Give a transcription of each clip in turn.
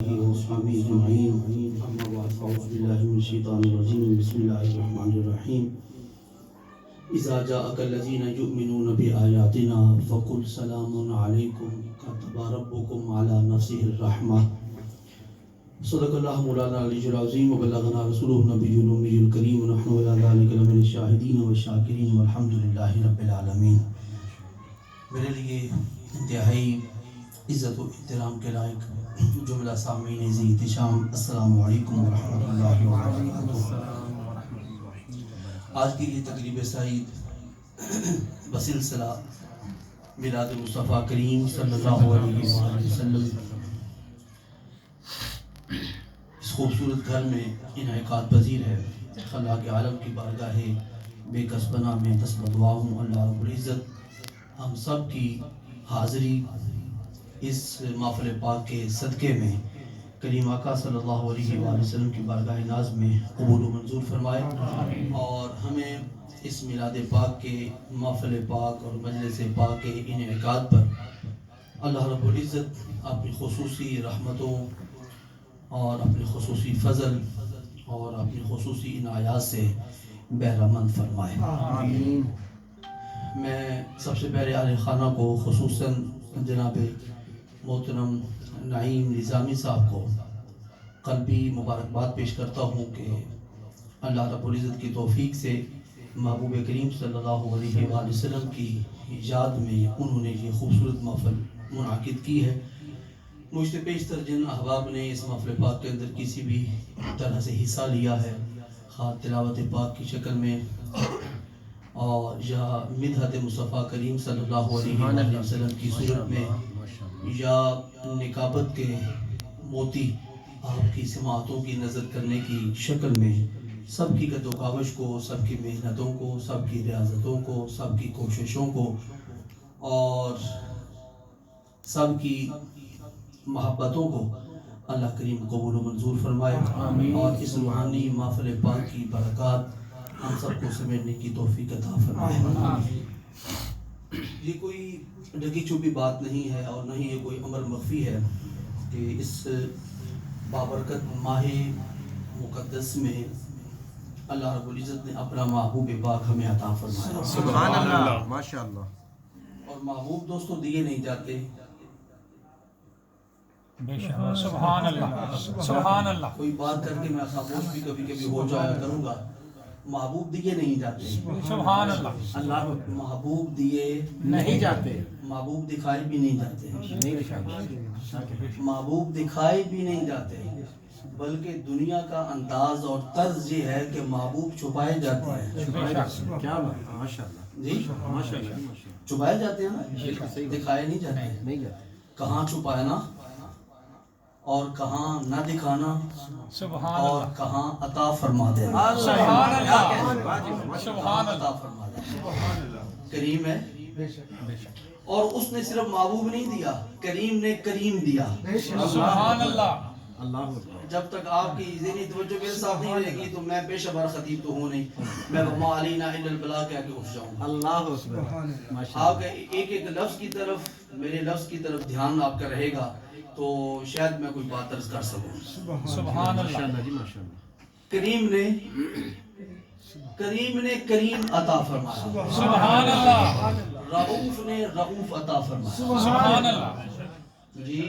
وأصحابه أجمعين. أما بعد فأعوذ بالله من الشيطان الرجيم. بسم الله الرحمن الرحيم. إذا جاءك الذين يؤمنون بآياتنا فقل سلام عليكم كتب ربكم على نفسه الرحمة. صدق الله مولانا العلي العظيم وبلغنا رسوله النبي الأمي الكريم ونحن على ذلك لمن الشاهدين والشاكرين والحمد لله رب العالمين. میرے لیے انتہائی عزت و احترام کے لائق جملہ سامعین ذی احتشام، السلام علیکم ورحمۃ اللہ وبرکاتہ. آج کی یہ تقریب سعید بسلسلہ میلاد مصطفیٰ کریم صلی اللہ علیہ وآلہ وسلم اس خوبصورت گھر میں انعقاد پذیر ہے. خلاق عالم کی بارگاہ بے کس بنا میں دست بدعا ہوں اللہ رب العزت ہم سب کی حاضری اس محفل پاک کے صدقے میں کریم آقا صلی اللہ علیہ وآلہ وسلم کی بارگاہ ناز میں قبول و منظور فرمائے، اور ہمیں اس میلاد پاک کے محفل پاک اور مجلس پاک کے انعقاد پر اللہ رب العزت اپنی خصوصی رحمتوں اور اپنے خصوصی فضل اور اپنی خصوصی عنایات سے بہرمند فرمائے. میں سب سے پہلے اہل خانہ کو خصوصاً جناب محترم نعیم نظامی صاحب کو قلبی مبارکباد پیش کرتا ہوں کہ اللہ رب العزت کی توفیق سے محبوب کریم صلی اللہ علیہ وآلہ وسلم کی یاد میں انہوں نے یہ خوبصورت محفل منعقد کی ہے. مجھ سے پیشتر جن احباب نے اس محفل پاک کے اندر کسی بھی طرح سے حصہ لیا ہے، خواہ تلاوت پاک کی شکل میں اور یا مدحت مصطفیٰ کریم صلی اللہ علیہ وسلم کی صورت میں یا نکابت کے موتی آپ کی سماعتوں کی نظر کرنے کی شکل میں، سب کی قد و کاوش کو، سب کی محنتوں کو، سب کی ریاضتوں کو، سب کی کوششوں کو اور سب کی محبتوں کو اللہ کریم قبول و منظور فرمائے، اور اس روحانی محفل پاک کی برکات ہم سب کو سمیٹنے کی توفیق عطا فرمائے. یہ کوئی ڈھکی چھپی بات نہیں ہے اور نہ ہی یہ کوئی امر مخفی ہے کہ اس بابرکت ماہ مقدس میں اللہ رب العزت نے اپنا محبوب پاک ہمیں عطا فرمایا. سبحان اللہ، ماشاءاللہ. اور محبوب دوستوں دیے نہیں جاتے. سبحان اللہ، سبحان اللہ. کوئی بات کر کے میں خاموش بھی کبھی کبھی ہو جایا کروں گا. محبوب دیے نہیں جاتے. سبحان اللہ. اللہ محبوب دیے نہیں جاتے، محبوب دکھائے بھی نہیں جاتے. محبوب دکھائے بھی نہیں جاتے، بلکہ دنیا کا انداز اور طرز یہ ہے کہ محبوب چھپائے جاتے ہیں. کیا بات، ماشاءاللہ جی ماشاءاللہ. چھپائے جاتے ہیں نا، دکھائے نہیں جاتے. نہیں جاتے. کہاں چھپانا اور کہاں نہ دکھانا سبحان اور اللہ. کہاں عطا فرما دینا. سبحان اللہ. سبحان عطا اللہ. فرما دینا. کریم ہے، اور اس نے صرف محبوب نہیں دیا، کریم نے کریم دیا. سبحان اللہ. اللہ اکبر. جب تک آپ کی ذہنی توجہ میرے ساتھ نہیں رہے گی تو میں پیشہ ور خطیب تو ہوں نہیں، میں وما علینا الا البلاغ کہہ کے اٹھ جاؤں. اللہ اکبر. آپ ماشاءاللہ. کے ایک ایک لفظ کی طرف، میرے لفظ کی طرف دھیان آپ کا رہے گا تو شاید میں کوئی بات عرض کر سکوں. سبحان اللہ. ماشاءاللہ جی ماشاءاللہ. کریم نے کریم عطا فرمایا. سبحان اللہ. رؤوف نے رؤوف عطا فرمایا. سبحان اللہ. جی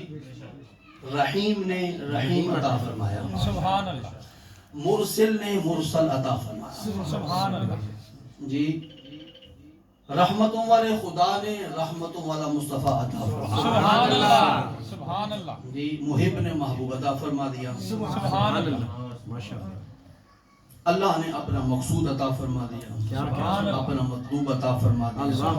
رحیم نے رحیم عطا فرمایا. سبحان اللہ. مرسل نے مرسل عطا فرمایا. سبحان اللہ. جی رحمتوں والے خدا نے رحمتوں والا مصطفیٰ عطا فرمایا. سبحان اللہ. سبحان اللہ. جی محب نے محبوب عطا فرما دیا. سبحان اللہ. ماشاءاللہ. اللہ نے اپنا مقصود عطا فرما دیا، سبحان اللہ. اپنا مطلوب عطا فرما دیا. اللہ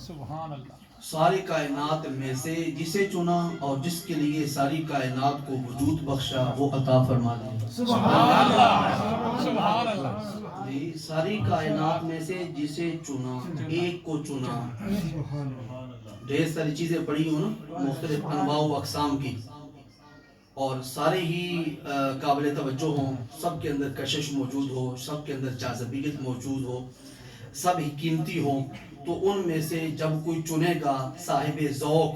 سبحان اللہ. ساری کائنات میں سے جسے چنا اور جس کے لیے ساری کائنات کو وجود بخشا وہ عطا فرما دیا. سبحان اللہ. سبحان اللہ. جی ساری کائنات میں سے جسے چنا، ایک کو چنا. ڈھیر ساری چیزیں پڑھی ہوں نا، مختلف انواع و اقسام کی، اور سارے ہی قابل توجہ ہوں، سب کے اندر کشش موجود ہو، سب کے اندر جاذبیت موجود ہو، سب ہی قیمتی ہوں، تو ان میں سے جب کوئی چنے گا صاحب ذوق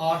8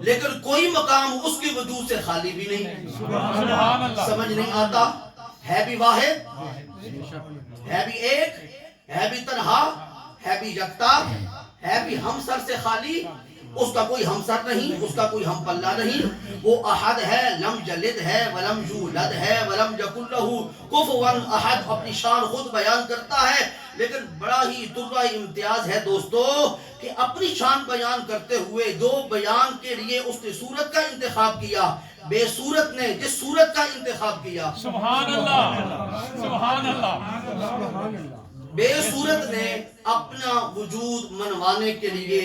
لیکن کوئی مقام اس کے وجود سے خالی بھی نہیں. سبحان اللہ. سمجھ نہیں آتا؟ ہے بھی واحد، ہے بھی ایک، ہے بھی تنہا، ہے بھی یکتا، ہے بھی ہم سر سے خالی. اس کا کوئی ہم سر نہیں، اس کا کوئی ہم پلہ نہیں. وہ احد ہے، لم یلد ہے ولم یولد ہے ولم یکن لہ کفوا احد. اپنی شان خود بیان کرتا ہے، لیکن بڑا ہی درجہ امتیاز ہے دوستو کہ اپنی شان بیان کرتے ہوئے جو بیان کے لیے اس نے صورت کا انتخاب کیا، بے صورت نے جس صورت کا انتخاب کیا. سبحان اللہ. سبحان اللہ. بے صورت نے اپنا وجود منوانے کے لیے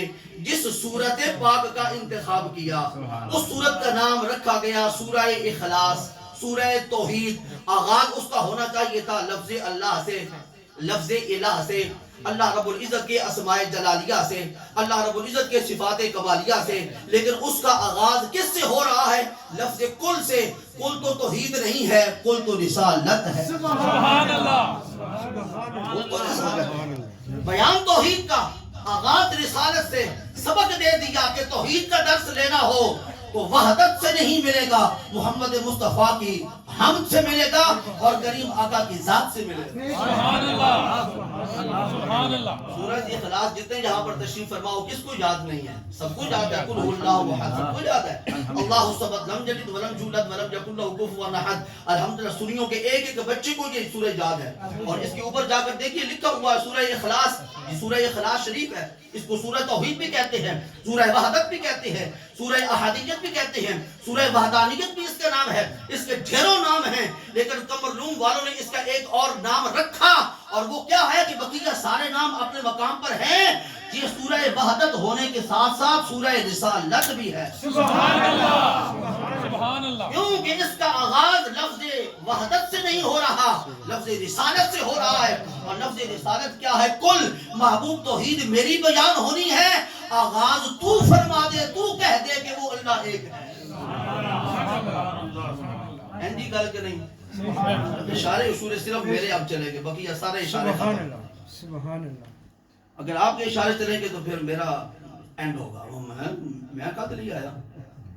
جس صورت پاک کا انتخاب کیا، اس صورت کا نام رکھا گیا سورہ اخلاص، سورہ توحید. آغاز اس کا ہونا چاہیے تھا لفظ اللہ سے، لفظ الہ سے، اللہ رب العزت کے اسماء جلالیہ سے، اللہ رب العزت کے صفات کمالیہ سے. لیکن اس کا آغاز کس سے ہو رہا ہے؟ لفظ کل سے. کل تو توحید نہیں ہے، کل تو رسالت ہے. سبحان اللہ. کل تو رسالت. بیان توحید کا، آغاز رسالت سے. سبق دے دیا کہ توحید کا درس لینا ہو تو وحدت سے نہیں ملے گا، محمد مصطفیٰ کی حمد سے ملے گا اور کریم آقا کی ذات سے ملے گا. سبحان اللہ. سبحان اللہ. سورۃ اخلاص جتنے یہاں پر تشریف فرماؤ کس کو یاد نہیں ہے؟ سب کو یاد ہے. قل هو اللہ احد، سب کو یاد ہے. اللہ الصمد لم یلد ولم یولد ولم یکن لہ کفوا احد. الحمدللہ سنیوں کے ایک ایک بچے کو یہ سورہ یاد ہے. اور اس کے اوپر جا کر دیکھیے لکھا ہوا ہے سورہ اخلاص. یہ سورہ اخلاص شریف ہے. اس کو سورہ توحید بھی کہتے ہیں، سورہ وحدت بھی کہتے ہیں، سورہ احادیت بھی کہتے ہیں، سورہ وحدانیت بھی اس کا نام ہے. اس کے ڈھیروں نام ہیں، لیکن قمرلوم والوں نے اس کا ایک اور نام رکھا، اور وہ کیا ہے کہ بقیہ سارے نام اپنے مقام پر ہیں. یہ سورہ وحدت ہونے کے ساتھ ساتھ سورہ رسالت بھی ہے. سبحان اللہ. سبحان اللہ. کیونکہ اس کا آغاز لفظ وحدت سے نہیں ہو رہا، لفظ رسالت سے ہو رہا ہے. اور لفظ رسالت کیا ہے؟ کل محبوب توحید میری بیان ہونی ہے. آغاز تو فرما دے، تو کہہ دے کہ وہ اللہ ایک ہے. ہندی گل کے نہیں، اشارے اشورے صرف میرے اب چلے گے، بقیہ سارے اشارے ختم. سبحان اللہ. اگر آپ کے اشارے چلیں گے تو پھر میرا اینڈ ہوگا. میں کہاں لیے آیا؟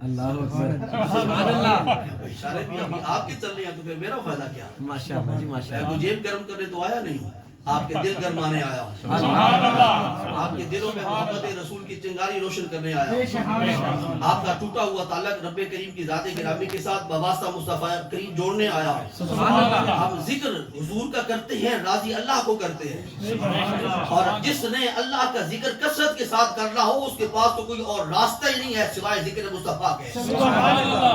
اللہ اکبر. سبحان اللہ. اشارے بھی ابھی آپ کے چل رہے ہیں تو پھر میرا فائدہ کیا؟ ماشاءاللہ جی ماشاءاللہ. میں کو جیب گرم کرنے تو آیا نہیں ہوں، آپ کے دل گرمانے آیا ہوں. سبحان اللہ. آپ کے دلوں میں محبت رسول کی چنگاری روشن کرنے آیا ہوں. آپ کا ٹوٹا ہوا تعلق رب کریم کی ذات گرامی کے ساتھ بواسطہ مصطفیٰ کریم جوڑنے آیا ہوں. سبحان اللہ. ہم ذکر حضور کا کرتے ہیں، راضی اللہ کو کرتے ہیں. اور جس نے اللہ کا ذکر کثرت کے ساتھ کرنا ہو اس کے پاس تو کوئی اور راستہ ہی نہیں ہے سوائے ذکر مصطفیٰ کے. سبحان اللہ.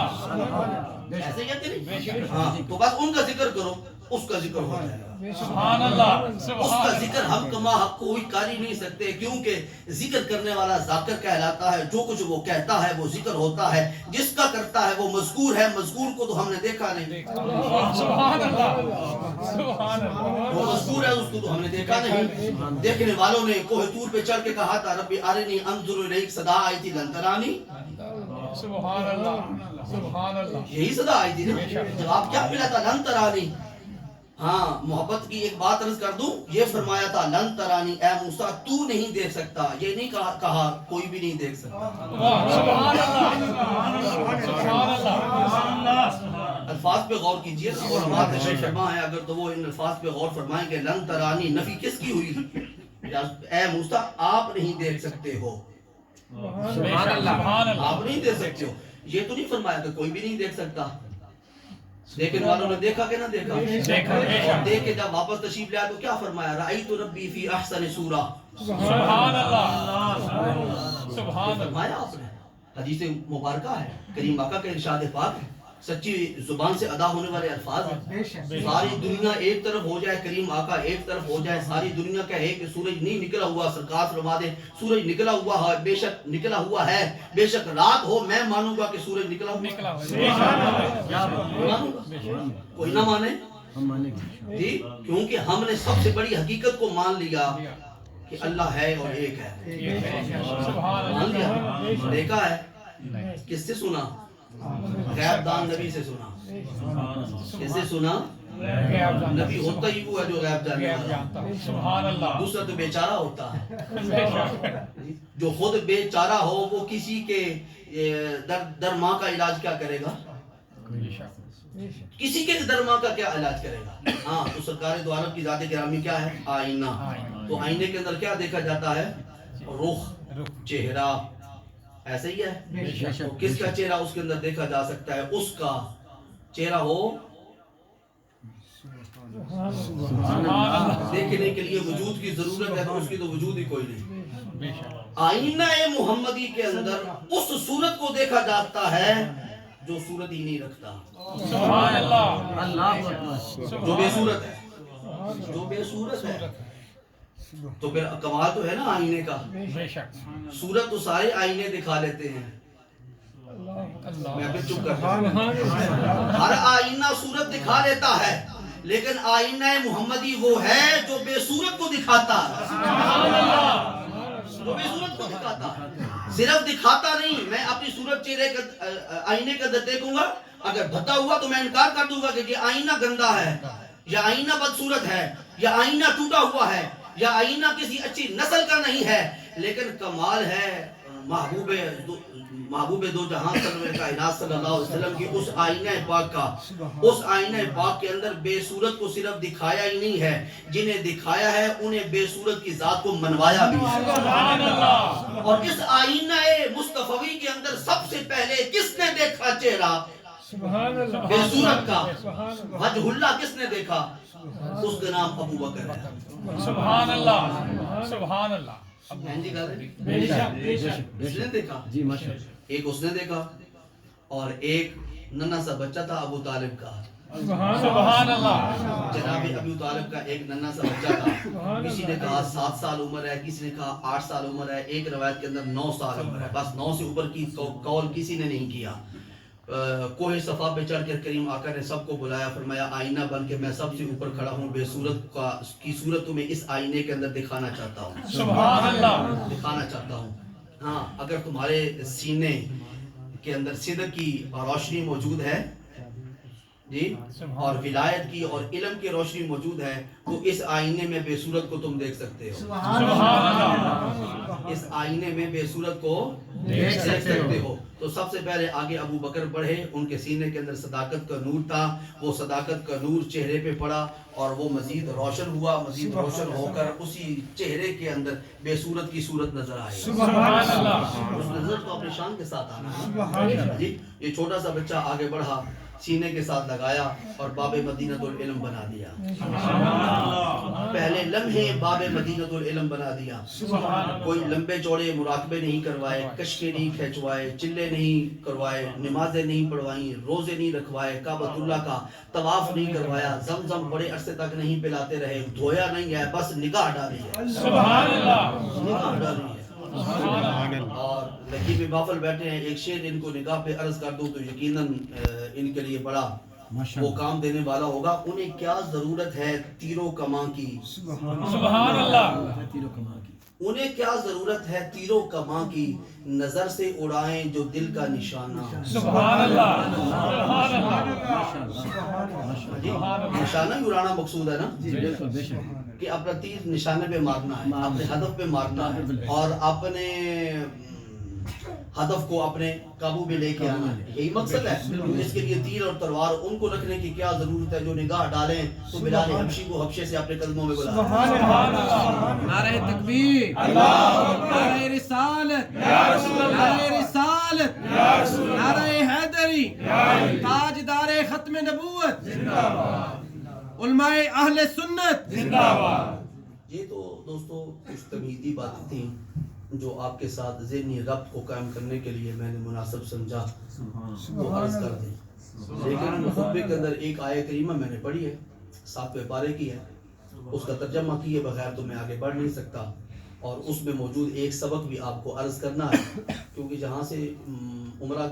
ایسے کہتے نہیں؟ ہاں تو بس ان کا ذکر کرو، اس کا ذکر ہو جائے گا. سبحان اللہ. اس کا ذکر ہم کما حق کوئی کر ہی نہیں سکتے، کیونکہ ذکر کرنے والا ذاکر کہلاتا ہے. جو کچھ وہ کہتا ہے وہ ذکر ہوتا ہے، جس کا کرتا ہے وہ مذکور ہے. مذکور کو تو ہم نے دیکھا نہیں. سبحان اللہ. سبحان اللہ. وہ مذکور ہے، اس کو تو ہم نے دیکھا نہیں. دیکھنے والوں نے کوہ طور پہ چڑھ کے کہا تھا رب ارنی انظر الیک، صدا آئی تھی لن ترانی. سبحان اللہ. سبحان اللہ. یہی صدا آئی تھی نا. جواب کیا ملا تھا؟ لن ترانی. ہاں محبت کی ایک بات عرض کر دوں، یہ فرمایا تھا لن ترانی، اے موسیٰ تو نہیں دیکھ سکتا. یہ نہیں کہا کوئی بھی نہیں دیکھ سکتا. سبحان اللہ. سبحان اللہ. الفاظ پہ غور کیجئے. علماء تشریح فرما ہے اگر تو وہ ان الفاظ پہ غور فرمائیں کہ لن ترانی نفی کس کی ہوئی؟ اے موسیٰ آپ نہیں دیکھ سکتے ہو. سبحان اللہ. آپ نہیں دیکھ سکتے ہو. یہ تو نہیں فرمایا کہ کوئی بھی نہیں دیکھ سکتا. لیکن والوں نے دیکھا کہ نہ دیکھا؟ اور دیکھ کے جب واپس تشریف لیا تو کیا فرمایا؟ رأیت ربی فی احسن صورہ. سبحان اللہ. سبحان اللہ. فرمایا آپ نے. حدیث مبارکہ ہے، کریم آقا کے ارشاد پاک ہے، سچی زبان سے ادا ہونے والے الفاظ ہیں. ساری دنیا ایک طرف ہو جائے، کریم آقا ایک طرف ہو جائے، ساری دنیا کہے کہ سورج نہیں نکلا ہوا، سرکار فرما دے سورج نکلا ہوا ہے، بے شک نکلا ہوا ہے، بے شک رات ہو، میں مانوں گا کہ سورج نکلا ہوا نکلا مانوں گا. کوئی نہ مانے ہم مانیں گے. جی، کیونکہ ہم نے سب سے بڑی حقیقت کو مان لیا کہ اللہ ہے اور ایک ہے. سبحان مان لیا، اللہ. دیکھا ہے. کس سے سنا؟ غیب دان نبی سے سنا. کس سے سنا؟ نبی ہوتا ہی وہ ہے جو غیب جاننے والا. سبحان اللہ. دوسرا تو بیچارہ ہوتا ہے. جو خود بیچارہ ہو وہ کسی کے در ماں کا علاج کیا کرے گا؟ کسی کے در ماں کا کیا علاج کرے گا؟ ہاں تو سرکار دو عالم کی ذات گرامی کیا ہے؟ آئینہ. تو آئینے کے اندر کیا دیکھا جاتا ہے؟ رخ، چہرہ. ایسے ہی ہے. تو کس کا چہرہ اس کے اندر دیکھا جا سکتا ہے؟ اس کا چہرہ ہو دیکھنے کے لیے وجود کی ضرورت ہے، تو اس کی تو وجود ہی کوئی نہیں. آئینہ محمدی کے اندر اس صورت کو دیکھا جاتا ہے جو صورت ہی نہیں رکھتا، سبحان اللہ، جو بے صورت ہے، جو بے صورت ہے. تو پھر کمال تو ہے نا آئینے کا. بے شک صورت تو سارے آئینے دکھا لیتے ہیں. میں پھر چپ کرتا ہوں. ہر آئینہ صورت دکھا لیتا ہے، لیکن آئینہ محمدی وہ ہے جو بے صورت کو دکھاتا ہے. جو بے صورت کو دکھاتا ہے، صرف دکھاتا نہیں. میں اپنی صورت چہرے کا آئینے کا اندر دیکھوں گا، اگر بھدا ہوا تو میں انکار کر دوں گا کہ یہ آئینہ گندا ہے، یا آئینہ بدصورت ہے، یا آئینہ ٹوٹا ہوا ہے، یا آئینہ کسی اچھی نسل کا نہیں ہے. لیکن کمال ہے محبوب دو جہاں سرور کائنات صلی اللہ علیہ وسلم کی اس آئینہ پاک کا. اس آئینہ پاک کے اندر بے صورت کو صرف دکھایا ہی نہیں ہے، جنہیں دکھایا ہے انہیں بے صورت کی ذات کو منوایا بھی ہے. سبحان اللہ. اور اس آئینہ مصطفی کے اندر سب سے پہلے کس نے دیکھا چہرہ سبحان اللہ، بے صورت کا؟ وجہ اللہ کس نے دیکھا؟ اس کا نام ابو بکر ہے. سبحان اللہ، سبحان اللہ. جی کہا بے شک اس نے دیکھا. جی ماشاءاللہ. ایک اس نے دیکھا، اور ایک ننھا سا بچہ تھا ابو طالب کا. سبحان اللہ. جناب ابو طالب کا ایک ننھا سا بچہ تھا. کسی نے کہا 7 سال عمر ہے، کسی نے کہا 8 سال عمر ہے، ایک روایت کے اندر 9 سال عمر ہے. بس 9 سے اوپر کی قول کسی نے نہیں کیا. کوہ صفا پہ چڑھ کر کریم آقا نے سب کو بلایا، فرمایا آئینہ بن کے میں سب سے اوپر کھڑا ہوں، بے صورت کی صورت تمہیں اس آئینے کے اندر دکھانا چاہتا ہوں. سبحان اللہ. دکھانا چاہتا ہوں. ہاں اگر تمہارے سینے کے اندر صدق کی روشنی موجود ہے جی، اور ولایت کی اور علم کی روشنی موجود ہے، تو اس آئینے میں بے صورت کو تم دیکھ سکتے ہو. سبحان اللہ. اس آئینے میں بے صورت کو دیکھ سکتے ہو. تو سب سے پہلے آگے ابو بکر بڑھے، ان کے سینے کے اندر صداقت کا نور تھا. وہ صداقت کا نور چہرے پہ پڑا اور وہ مزید روشن ہوا. مزید روشن ہو کر اسی چہرے کے اندر بے صورت کی صورت نظر آئی. سبحان اللہ. اس نظر کو اپنے شان کے ساتھ آنا جی. یہ چھوٹا سا بچہ آگے بڑھا، سینے کے ساتھ لگایا اور باب مدینۃ العلم بنا دیا. پہلے لمحے باب مدینۃ العلم بنا دیا. کوئی لمبے چوڑے مراقبے نہیں کروائے، کشکے نہیں کھینچوائے، چلے نہیں کروائے، نمازیں نہیں پڑھوائیں، روزے نہیں رکھوائے، کعبۃ اللہ کا طواف نہیں کروایا، زمزم بڑے عرصے تک نہیں پلاتے رہے، دھویا نہیں ہے، بس نگاہ ڈالی ہے. سبحان اللہ. نگاہ ڈالی ہے. اور لکھی پہ بافل بیٹھے ہیں، ایک شعر ان کو نگاہ پہ عرض کر دوں تو یقیناً ان کے لیے بڑا وہ کام دینے والا ہوگا. انہیں کیا ضرورت ہے تیروں کماں کی؟ سبحان اللہ. انہیں کیا ضرورت ہے تیروں کماں کی، نظر سے اڑائیں جو دل کا نشانہ. سبحان اللہ. جی نشانہ ہی اڑانا مقصود ہے نا، بالکل بے شک. کہ اپنا تیر نشانے پہ مارنا ہے، اپنے ہدف پہ مارنا ہے، اور اپنے ہدف کو اپنے قابو میں لے کے آنا ہے. یہی مقصد ہے. اس کے لیے تیر اور تلوار ان کو رکھنے کی کیا ضرورت ہے جو نگاہ ڈالیں تو بلال حبشی کو حبشے سے اپنے قدموں میں بلائیں. نعرہ تکبیر، نعرہ رسالت، نعرہ رسالت، نعرہ حیدری، تاجدار ختم نبوت، علماء اہل سنت. یہ تو دوستو کچھ تمہیدی باتیں تھیں جو آپ کے ساتھ ذہنی ربط کو قائم کرنے کے لیے میں نے مناسب سمجھا وہ عرض کر دیں. لیکن خطبے کے اندر ایک آیت کریمہ میں نے پڑھی ہے، 7ویں پارے کی ہے، اس کا ترجمہ کیے بغیر تو میں آگے بڑھ نہیں سکتا. اور اس میں موجود ایک سبق بھی آپ کو عرض کرنا ہے، کیونکہ جہاں سے عمرہ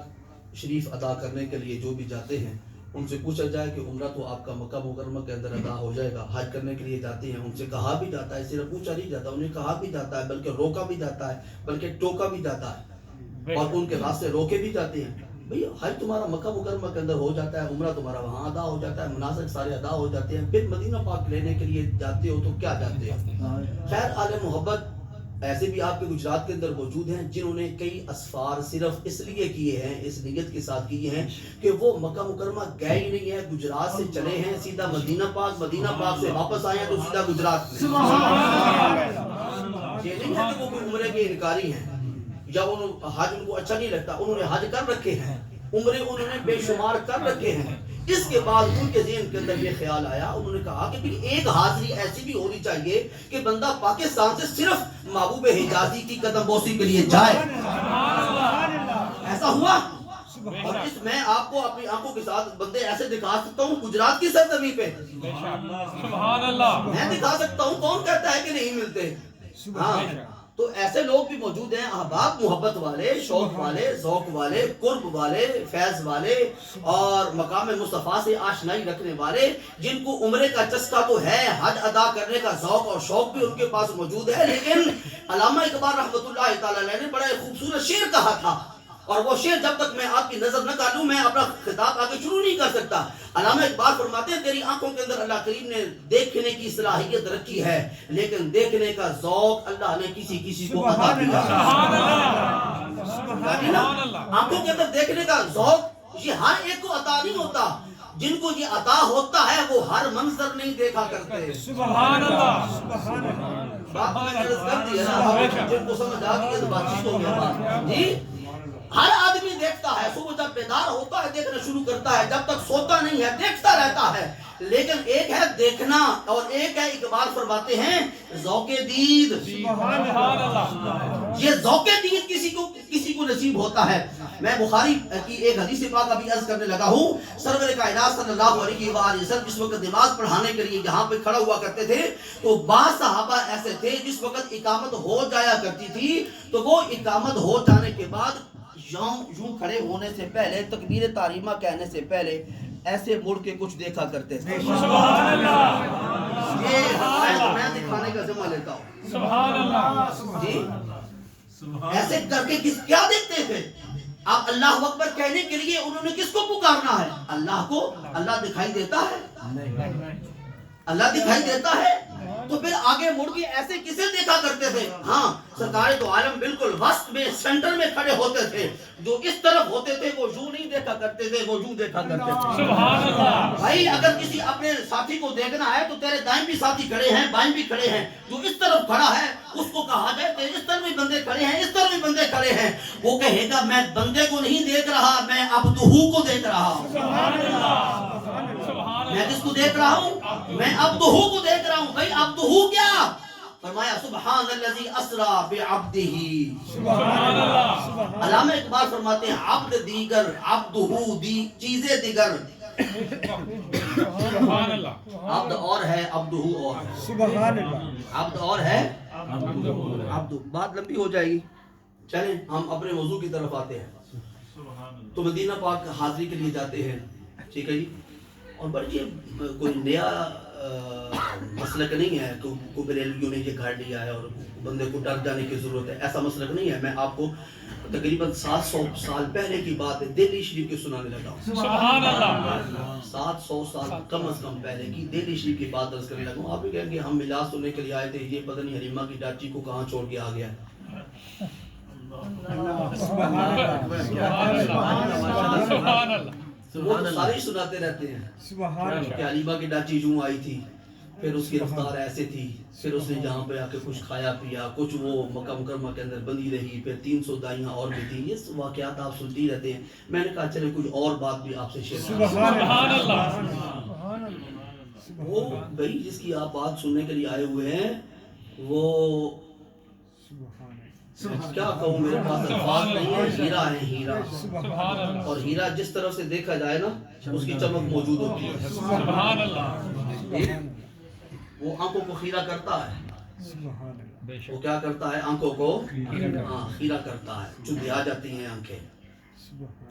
شریف ادا کرنے کے لیے جو بھی جاتے ہیں ان سے پوچھا جائے کہ عمرہ تو آپ کا مکہ مکرمہ کے اندر ادا ہو جائے گا. حج کرنے کے لیے جاتے ہیں ان سے کہا بھی جاتا ہے، صرف پوچھا نہیں جاتا، انہیں کہا بھی جاتا ہے، بلکہ روکا بھی جاتا ہے، بلکہ ٹوکا بھی جاتا ہے، اور ان کے راستے روکے بھی جاتے ہیں. بھئی حج تمہارا مکہ مکرمہ کے اندر ہو جاتا ہے، عمرہ تمہارا وہاں ادا ہو جاتا ہے، مناسک سارے ادا ہو جاتے ہیں، پھر مدینہ پاک لینے کے لیے جاتے ہو تو کیا جاتے ہو؟ خیر آل محبت ایسے بھی آپ کے گجرات کے اندر موجود ہیں جنہوں نے کئی اسفار صرف اس لیے کیے ہیں، اس نیت کے ساتھ کیے ہیں کہ وہ مکہ مکرمہ گئے ہی نہیں ہے، گجرات سے چلے ہیں سیدھا مدینہ پاک، مدینہ پاک سے واپس آئے ہیں تو سیدھا گجرات میں۔ یہ نہیں ہے کہ وہ کوئی عمرے کے انکاری ہیں یا حج ان کو اچھا نہیں لگتا، انہوں نے حج کر رکھے ہیں، عمرے انہوں نے بے شمار کر رکھے ہیں۔ اس کے بعد ان کے ذہن کے اندر یہ خیال آیا، انہوں نے کہا کہ ایک حاضری ایسی بھی ہونی چاہیے کہ بندہ پاکستان سے صرف محبوب حجازی کی قدم بوسی کے لیے جائے۔ ایسا ہوا، اور اس میں آپ کو اپنی آنکھوں کے ساتھ بندے ایسے دکھا سکتا ہوں گجرات کی سرزمین پہ، سبحان اللہ، میں دکھا سکتا ہوں، کون کہتا ہے کہ نہیں ملتے؟ ہاں، تو ایسے لوگ بھی موجود ہیں، احباب محبت والے، شوق والے، ذوق والے، قرب والے، فیض والے اور مقام مصطفیٰ سے آشنائی رکھنے والے، جن کو عمرے کا چسکا تو ہے، حج ادا کرنے کا ذوق اور شوق بھی ان کے پاس موجود ہے۔ لیکن علامہ اقبال رحمۃ اللہ تعالی علیہ نے بڑا خوبصورت شعر کہا تھا، اور وہ شعر جب تک میں آپ کی نظر نہ ڈالوں میں اپنا خطاب آگے شروع نہیں کر سکتا۔ علامہ اقبال فرماتے ہیں تیری آنکھوں کے اندر اللہ کریم نے دیکھنے کی صلاحیت رکھی ہے، لیکن دیکھنے کا ذوق اللہ نے کسی کسی کو عطا کیا۔ آنکھوں کے اندر دیکھنے کا ذوق یہ ہر ایک کو عطا نہیں ہوتا، جن کو یہ عطا ہوتا ہے وہ ہر منظر نہیں دیکھا کرتے۔ سبحان اللہ، بات میں نے عرض کر دی ہے نا، جن کو سمجھ آ گئی تو بات چیت ہو گیا بات۔ جی ہر آدمی دیکھتا ہے، صبح جب بیدار ہوتا ہے دیکھنا شروع کرتا ہے، جب تک سوتا نہیں ہے دیکھتا رہتا ہے، لیکن ایک ہے دیکھنا اور ایک ہے اقبال فرماتے ہیں ذوق دید۔ سبحان اللہ، یہ ذوق دید کسی کو نصیب ہوتا ہے۔ میں بخاری کی ایک حدیث پاک ابھی عرض کرنے لگا ہوں، سرور کائنات صلی اللہ علیہ وآلہ وسلم جس وقت نماز پڑھانے کے لیے یہاں پہ کھڑا ہوا کرتے تھے تو بعض صحابہ ایسے تھے جس وقت اقامت ہو جایا کرتی تھی تو وہ اقامت ہو جانے کے بعد یوں کھڑے ہونے سے پہلے، تکبیر تحریمہ کہنے سے پہلے ایسے مڑ کے کچھ دیکھا کرتے تھے۔ سبحان اللہ، یہ میں دکھانے کا ذمہ لیتا ہوں۔ سبحان اللہ، جی ایسے کر کے کیا دیکھتے تھے؟ اب اللہ اکبر کہنے کے لیے انہوں نے کس کو پکارنا ہے؟ اللہ کو۔ اللہ دکھائی دیتا ہے؟ اللہ دکھائی دیتا ہے؟ تو پھر آگے مڑ کے ایسے کسے دیکھا کرتے تھے؟ ہاں، سرکار تو عالم بالکل وسط میں، سینٹر میں کھڑے ہوتے تھے، جو اس طرف ہوتے تھے وہ یوں نہیں دیکھا کرتے تھے، وہ یوں دیکھا کرتے تھے۔ سبحان اللہ، بھائی اگر کسی اپنے ساتھی کو دیکھنا ہے تو تیرے دائیں بھی ساتھی کھڑے ہیں، بائیں بھی کھڑے ہیں، جو اس طرف کھڑا ہے اس کو کہا جائے کہ اس طرف بھی بندے کھڑے ہیں، اس طرف بھی بندے کھڑے ہیں، وہ کہے گا میں بندے کو نہیں دیکھ رہا، میں عبدہو کو دیکھ رہا ہوں۔ میں کس کو دیکھ رہا ہوں؟ میں عبدہو کو دیکھ رہا ہوں۔ بھائی عبدہو کیا؟ فرمایا سبحان الذی اسرا بعبدہ۔ سبحان اللہ، علامہ اقبال فرماتے ہیں عبد دیگر، عبدہو چیزیں دیگر۔ سبحان اللہ، عبد اور ہے، عبدہو اور ہے۔ سبحان اللہ، عبد اور ہے، عبد۔ بات لمبی ہو جائے گی، چلیں ہم اپنے موضوع کی طرف آتے ہیں۔ تو مدینہ پاک حاضری کے لیے جاتے ہیں، ٹھیک ہے جی، اور بڑی کوئی نیا مسلک نہیں ہے کہ کوئی بریلویوں نے یہ گھڑ لیا ہے اور بندے کو ڈر جانے کی ضرورت ہے، ایسا مسلک نہیں ہے۔ میں آپ کو تقریباً 700 سال پہلے کی بات ہے دہلی شریف کی سنانے لگا ہوں۔ سبحان اللہ، 700 سال کم از کم پہلے کی دہلی شریف کی بات درج کرنے لگا ہوں۔ آپ بھی کہیں گے ہم میلاد سننے کے لیے آئے تھے، یہ پتہ نہیں حلیمہ کی ڈاچی کو کہاں چھوڑ کے آ گیا۔ سبحان اللہ، وہ تو سارے ہی سناتے رہتے ہیں سبحان اللہ، کہ حلیمہ کی ڈاچی یوں آئی تھی، پھر اس کی رفتار ایسے تھی، پھر اس نے جہاں پہ آ کے کچھ کھایا پیا، کچھ وہ مکہ مکرمہ کے اندر بندی رہی، پھر 300 دائیاں اور بھی تھیں۔ یہ واقعات آپ سنتی رہتے ہیں۔ میں نے کہا چلے کچھ اور بات بھی آپ سے شیئر کروں۔ سبحان اللہ، وہ بھائی جس کی آپ بات سننے کے لیے آئے ہوئے ہیں وہ کیا کہوں، میرے پاس الفاظ نہیں ہے، ہیرا ہے، ہیرا۔ سبحان اللہ، اور ہیرا جس طرف سے دیکھا جائے نا اس کی چمک موجود ہوتی ہے۔ سبحان اللہ، وہ آنکھوں کو خیرہ کرتا ہے، سبحان اللہ، بے وہ شک، کیا کرتا ہے؟ آنکھوں کو خیرہ کرتا ہے، چندی آ جاتی ہیں آنکھیں،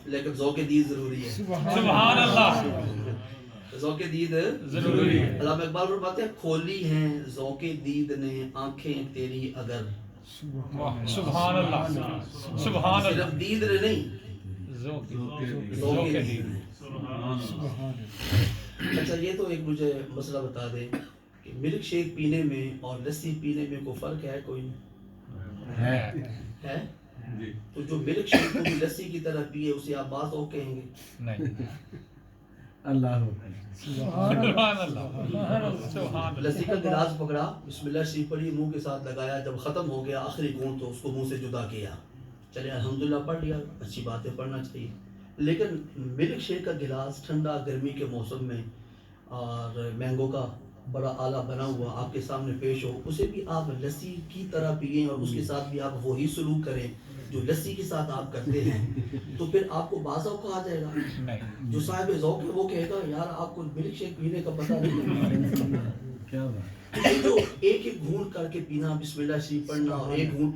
لیکن ذوق دید ضروری ہے۔ سبحان اللہ، ذوق دید ضروری ہے۔ علامہ اقبال فرماتے ہیں کھولی ہیں ذوق دید نے آنکھیں تیری اگر، واہ، سبحان اللہ، سبحان اللہ، صرف دید نے نہیں، ذوق ذوق دید، دید نے۔ اچھا یہ تو ایک مجھے مسئلہ بتا دیں کہ ملک شیک پینے میں اور لسی پینے میں کوئی فرق ہے؟ کوئی نہیں؟ ہے تو جو ملک شیک کو بھی لسی کی طرح پیے اسے آپ بعض اوق کہیں گے؟ نہیں اللہ سبحان اللہ سبحان لسی کا گلاس پکڑا، بسم اللہ شریف پڑھی، منہ کے ساتھ لگایا، جب ختم ہو گیا آخری گھونٹ تو اس کو منہ سے جدا کیا، چلے الحمدللہ پڑھ لیا، اچھی باتیں پڑھنا چاہیے، لیکن ملک شیک کا گلاس ٹھنڈا گرمی کے موسم میں اور مینگو کا بڑا آلہ بنا ہوا آپ کے سامنے پیش ہو، اسے بھی آپ لسی کی طرح پئیں اور اس کے ساتھ بھی آپ وہی سلوک کریں جو لسی کے ساتھ آپ کرتے ہیں، تو پھر آپ کو بعض ذوق کہا جائے گا؟ نہیں جو صاحب ذوق ہے وہ کہے گا یار آپ کو ملک شیک پینے کا پتہ نہیں ہے۔ کیا بات یہ جو ایک ایک گھونٹ کر کے پینا، بسم اللہ شریف پڑھنا اور ایک گھونٹ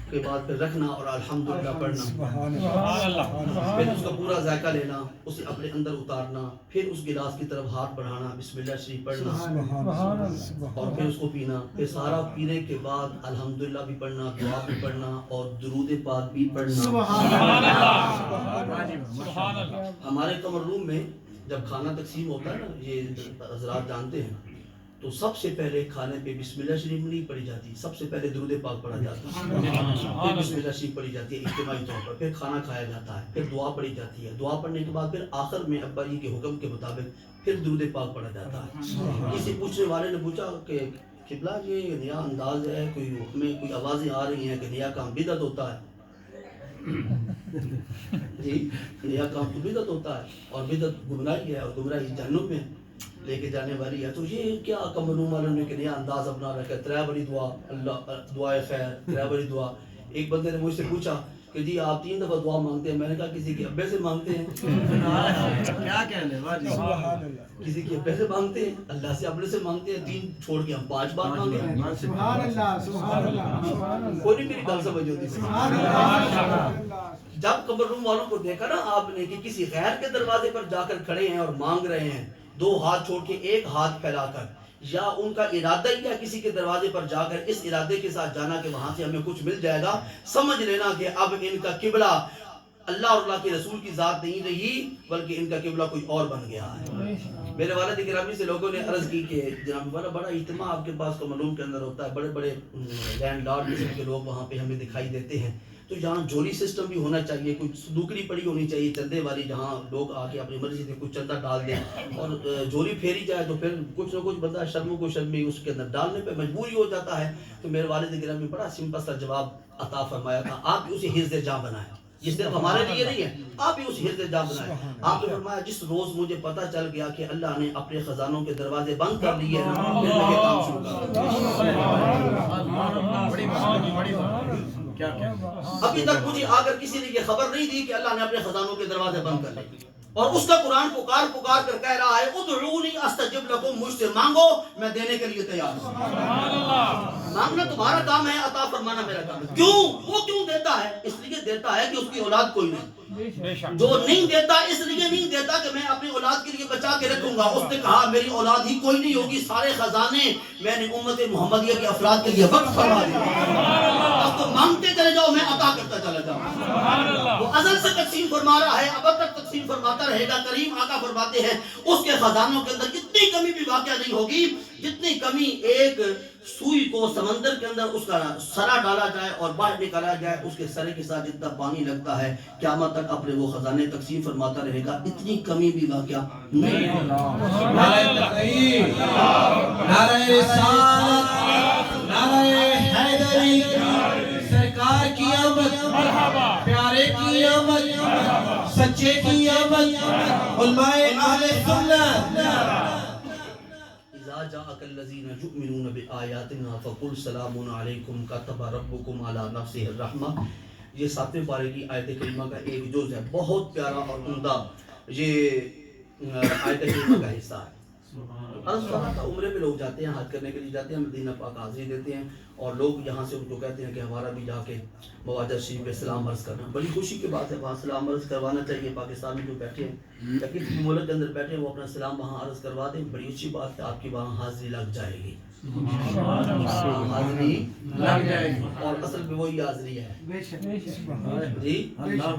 کے بعد پھر رکھنا اور الحمدللہ پڑھنا، سبحان اللہ پھر اس کا پورا ذائقہ لینا، اسے اپنے اندر اتارنا، پھر اس گلاس کی طرف ہاتھ بڑھانا، بسم اللہ شریف پڑھنا اور پھر اس کو پینا، پھر سارا پینے کے بعد الحمدللہ بھی پڑھنا، دعا بھی پڑھنا اور درود پاک بھی پڑھنا۔ سبحان اللہ سبحان اللہ ہمارے کمر روم میں جب کھانا تقسیم ہوتا ہے نا، یہ حضرات جانتے ہیں، تو سب سے پہلے کھانے پہ بسم اللہ شریف نہیں پڑھی جاتی، سب سے پہلے درود پاک پڑھا جاتا ہے، پھر بسم اللہ شریف پڑھی جاتی ہے اجتماعی طور پر، پھر کھانا کھایا جاتا ہے، پھر دعا پڑھی جاتی ہے، دعا پڑھنے کے بعد پھر آخر میں ابا جی کے حکم کے مطابق پھر درود پاک پڑھا جاتا ہے۔ کسی پوچھنے والے نے پوچھا کہ قبلہ یہ نیا انداز ہے، کوئی ہمیں کوئی آوازیں آ رہی ہیں کہ نیا کام بدعت ہوتا ہے؟ جی نیا کام تو بدعت ہوتا ہے اور بدعت گمراہی ہے اور گمراہی جہنم میں لے کے جانے والی ہے، تو یہ کیا کمروں والوں نے کہ نیا انداز اپنا رکھا ہے، ترے بڑی دعا، اللہ دعائے خیر، ترے بڑی دعا۔ ایک بندے نے مجھ سے پوچھا کہ جی آپ 3 دفعہ دعا مانگتے ہیں، میں نے کہا کسی کے ابے سے مانگتے ہیں، کیا کہنے واجی سبحان اللہ کسی کے ابے سے مانگتے ہیں، اللہ سے اپنے سے مانگتے ہیں، 3 چھوڑ کے ہم 5 بار مانگے، سبحان اللہ سبحان اللہ کوئی نہیں میری گل سمجھ ہوتی۔ سبحان اللہ جب قبر روم والوں کو دیکھا نا آپ نے کہ کسی غیر کے دروازے پر جا کر کھڑے ہیں اور مانگ رہے ہیں، 2 ہاتھ چھوڑ کے 1 ہاتھ پھیلا کر، یا ان کا ارادہ ہی ہے کسی کے دروازے پر جا کر اس ارادے کے ساتھ جانا کہ وہاں سے ہمیں کچھ مل جائے گا، سمجھ لینا کہ اب ان کا قبلہ اللہ اور اللہ کے رسول کی ذات نہیں رہی بلکہ ان کا قبلہ کوئی اور بن گیا ہے۔ میرے والد گرامی سے لوگوں نے عرض کی کہ جناب بڑا اجتماع آپ کے پاس کمرون کے اندر ہوتا ہے، بڑے بڑے لینڈ لارڈ قسم کے لوگ وہاں پہ ہمیں دکھائی دیتے ہیں، تو جہاں جولی سسٹم بھی ہونا چاہیے، کوئی صندوقڑی پڑی ہونی چاہیے چندے والی، جہاں لوگ آ کے اپنی مرضی سے کچھ چندہ ڈال دیں اور جولی پھیری جائے تو پھر کچھ نہ کچھ بندہ شرم کو شرمی اس کے اندر ڈالنے پہ مجبوری ہو جاتا ہے۔ تو میرے والد گرامی بڑا سمپل سا جواب عطا فرمایا تھا، آپ بھی اسے حفظ جاں بنائیں، یہ صرف ہمارے لیے نہیں ہے، آپ بھی اسے حفظ جاں بنائیں۔ آپ نے فرمایا جس روز مجھے پتہ چل گیا کہ اللہ نے اپنے خزانوں کے دروازے بند کر لیے ہیں، پھر میں یہ کام شروع کر ابھی تک مجھے آ کر کسی نے یہ خبر نہیں دی کہ اللہ نے اپنے خزانوں کے دروازے بند کر لیے، اور اس کا قرآن پکار پکار کر کہہ رہا ہے ادعونی استجب لکم، مجھ سے مانگو میں دینے کے لیے تیار ہوں۔ مانگنا تمہارا کام ہے، عطا فرمانا میرا کام ہے۔ کیوں؟ وہ کیوں دیتا ہے؟ اس لیے دیتا ہے کہ اس کی اولاد کوئی نہیں، جو نہیں دیتا اس لیے نہیں دیتا کہ میں اپنی اولاد کے لیے بچا کے رکھوں گا، اس نے کہا میری اولاد ہی کوئی نہیں ہوگی، سارے خزانے میں نے امت محمدیہ کے افراد کے لیے وقف فرما دیے، اب تو مانگتے چلے جاؤ میں عطا کرتا چلا جاؤں۔ وہ ازل سے تقسیم فرما رہا ہے، اب تک تقسیم فرماتا رہے گا۔ کریم آقا فرماتے ہیں اس کے خزانوں کے اندر اتنی کمی بھی واقع نہیں ہوگی جتنی کمی ایک سوئی کو سمندر کے اندر اس کا سرا ڈالا جائے اور باہر نکالا جائے، اس کے سرے کے ساتھ جتنا پانی لگتا ہے قیامت تک اپنے وہ خزانے تقسیم فرماتا رہے گا، اتنی کمی بھی واقع نہیں ہوگی۔ نعرہ تکبیر، نعرہ رسالت، نعرہ حیدری، سرکار کی آمد، پیارے کی آمد، سچے کی آمد، علماء اہل سنت۔ اذا جاءك الذين يؤمنون بآياتنا فقل سلام علیکم كتب ربكم على نفسه الرحمہ، یہ 7ویں پارے کی آیت کریمہ کا ایک جز ہے، بہت پیارا اور عمدہ یہ آیت کریمہ کا حصہ ہے۔ عرض کرنا تھا عمرے میں لوگ جاتے ہیں، حج کرنے کے لیے جاتے ہیں، مدینہ پاک حاضری دیتے ہیں اور لوگ یہاں سے ان کو کہتے ہیں کہ ہمارا بھی جا کے مواجہ شریف پہ سلام عرض کرنا، بڑی خوشی کی بات ہے، وہاں سلام عرض کروانا چاہیے۔ پاکستان میں جو بیٹھے ہیں یا کسی بھی ملک کے اندر بیٹھے وہ اپنا سلام وہاں عرض کروا دیں. بڑی اچھی بات ہے, آپ کی وہاں حاضری لگ جائے گی. حاضری لگ جائے گی. اور اصل میں وہی حاضری ہے بے شک. جی. اللہ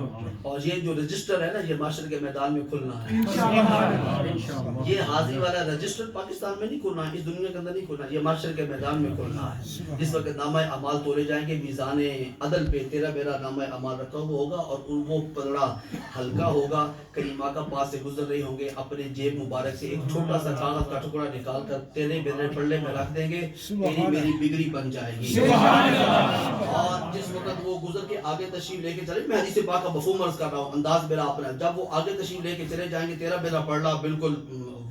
اور یہ جو رجسٹر ہے نا, یہ معاشر کے میدان میں کھلنا ہے. انشاءاللہ. یہ حاضری والا رجسٹر پاکستان میں نہیں کھلنا ہے, اس دنیا کے اندر نہیں کھلنا ہے, یہ معاشر کے میدان میں کھلنا ہے. جس وقت نامہ اعمال تولے جائیں گے, میزان عدل پہ تیرا میرا نامہ اعمال رکھا ہوا ہوگا, اور وہ پلڑا ہلکا ہوگا. کریمہ کا پاس سے گزر رہے ہوں گے, اپنے جیب مبارک سے ایک چھوٹا سا کاغذ کا ٹکڑا نکال کر تیرے میرے پلڑے میں رکھ دیں گے, تیری میری بگڑی بن جائے گی. اور جس وقت وہ گزر کے آگے تشریف لے کے چلے, میں حدیث پاک کا مفہوم عرض کر رہا ہوں, انداز میرا اپنا, جب وہ آگے تشریف لے کے چلے جائیں گے, تیرا میرا پلڑا بالکل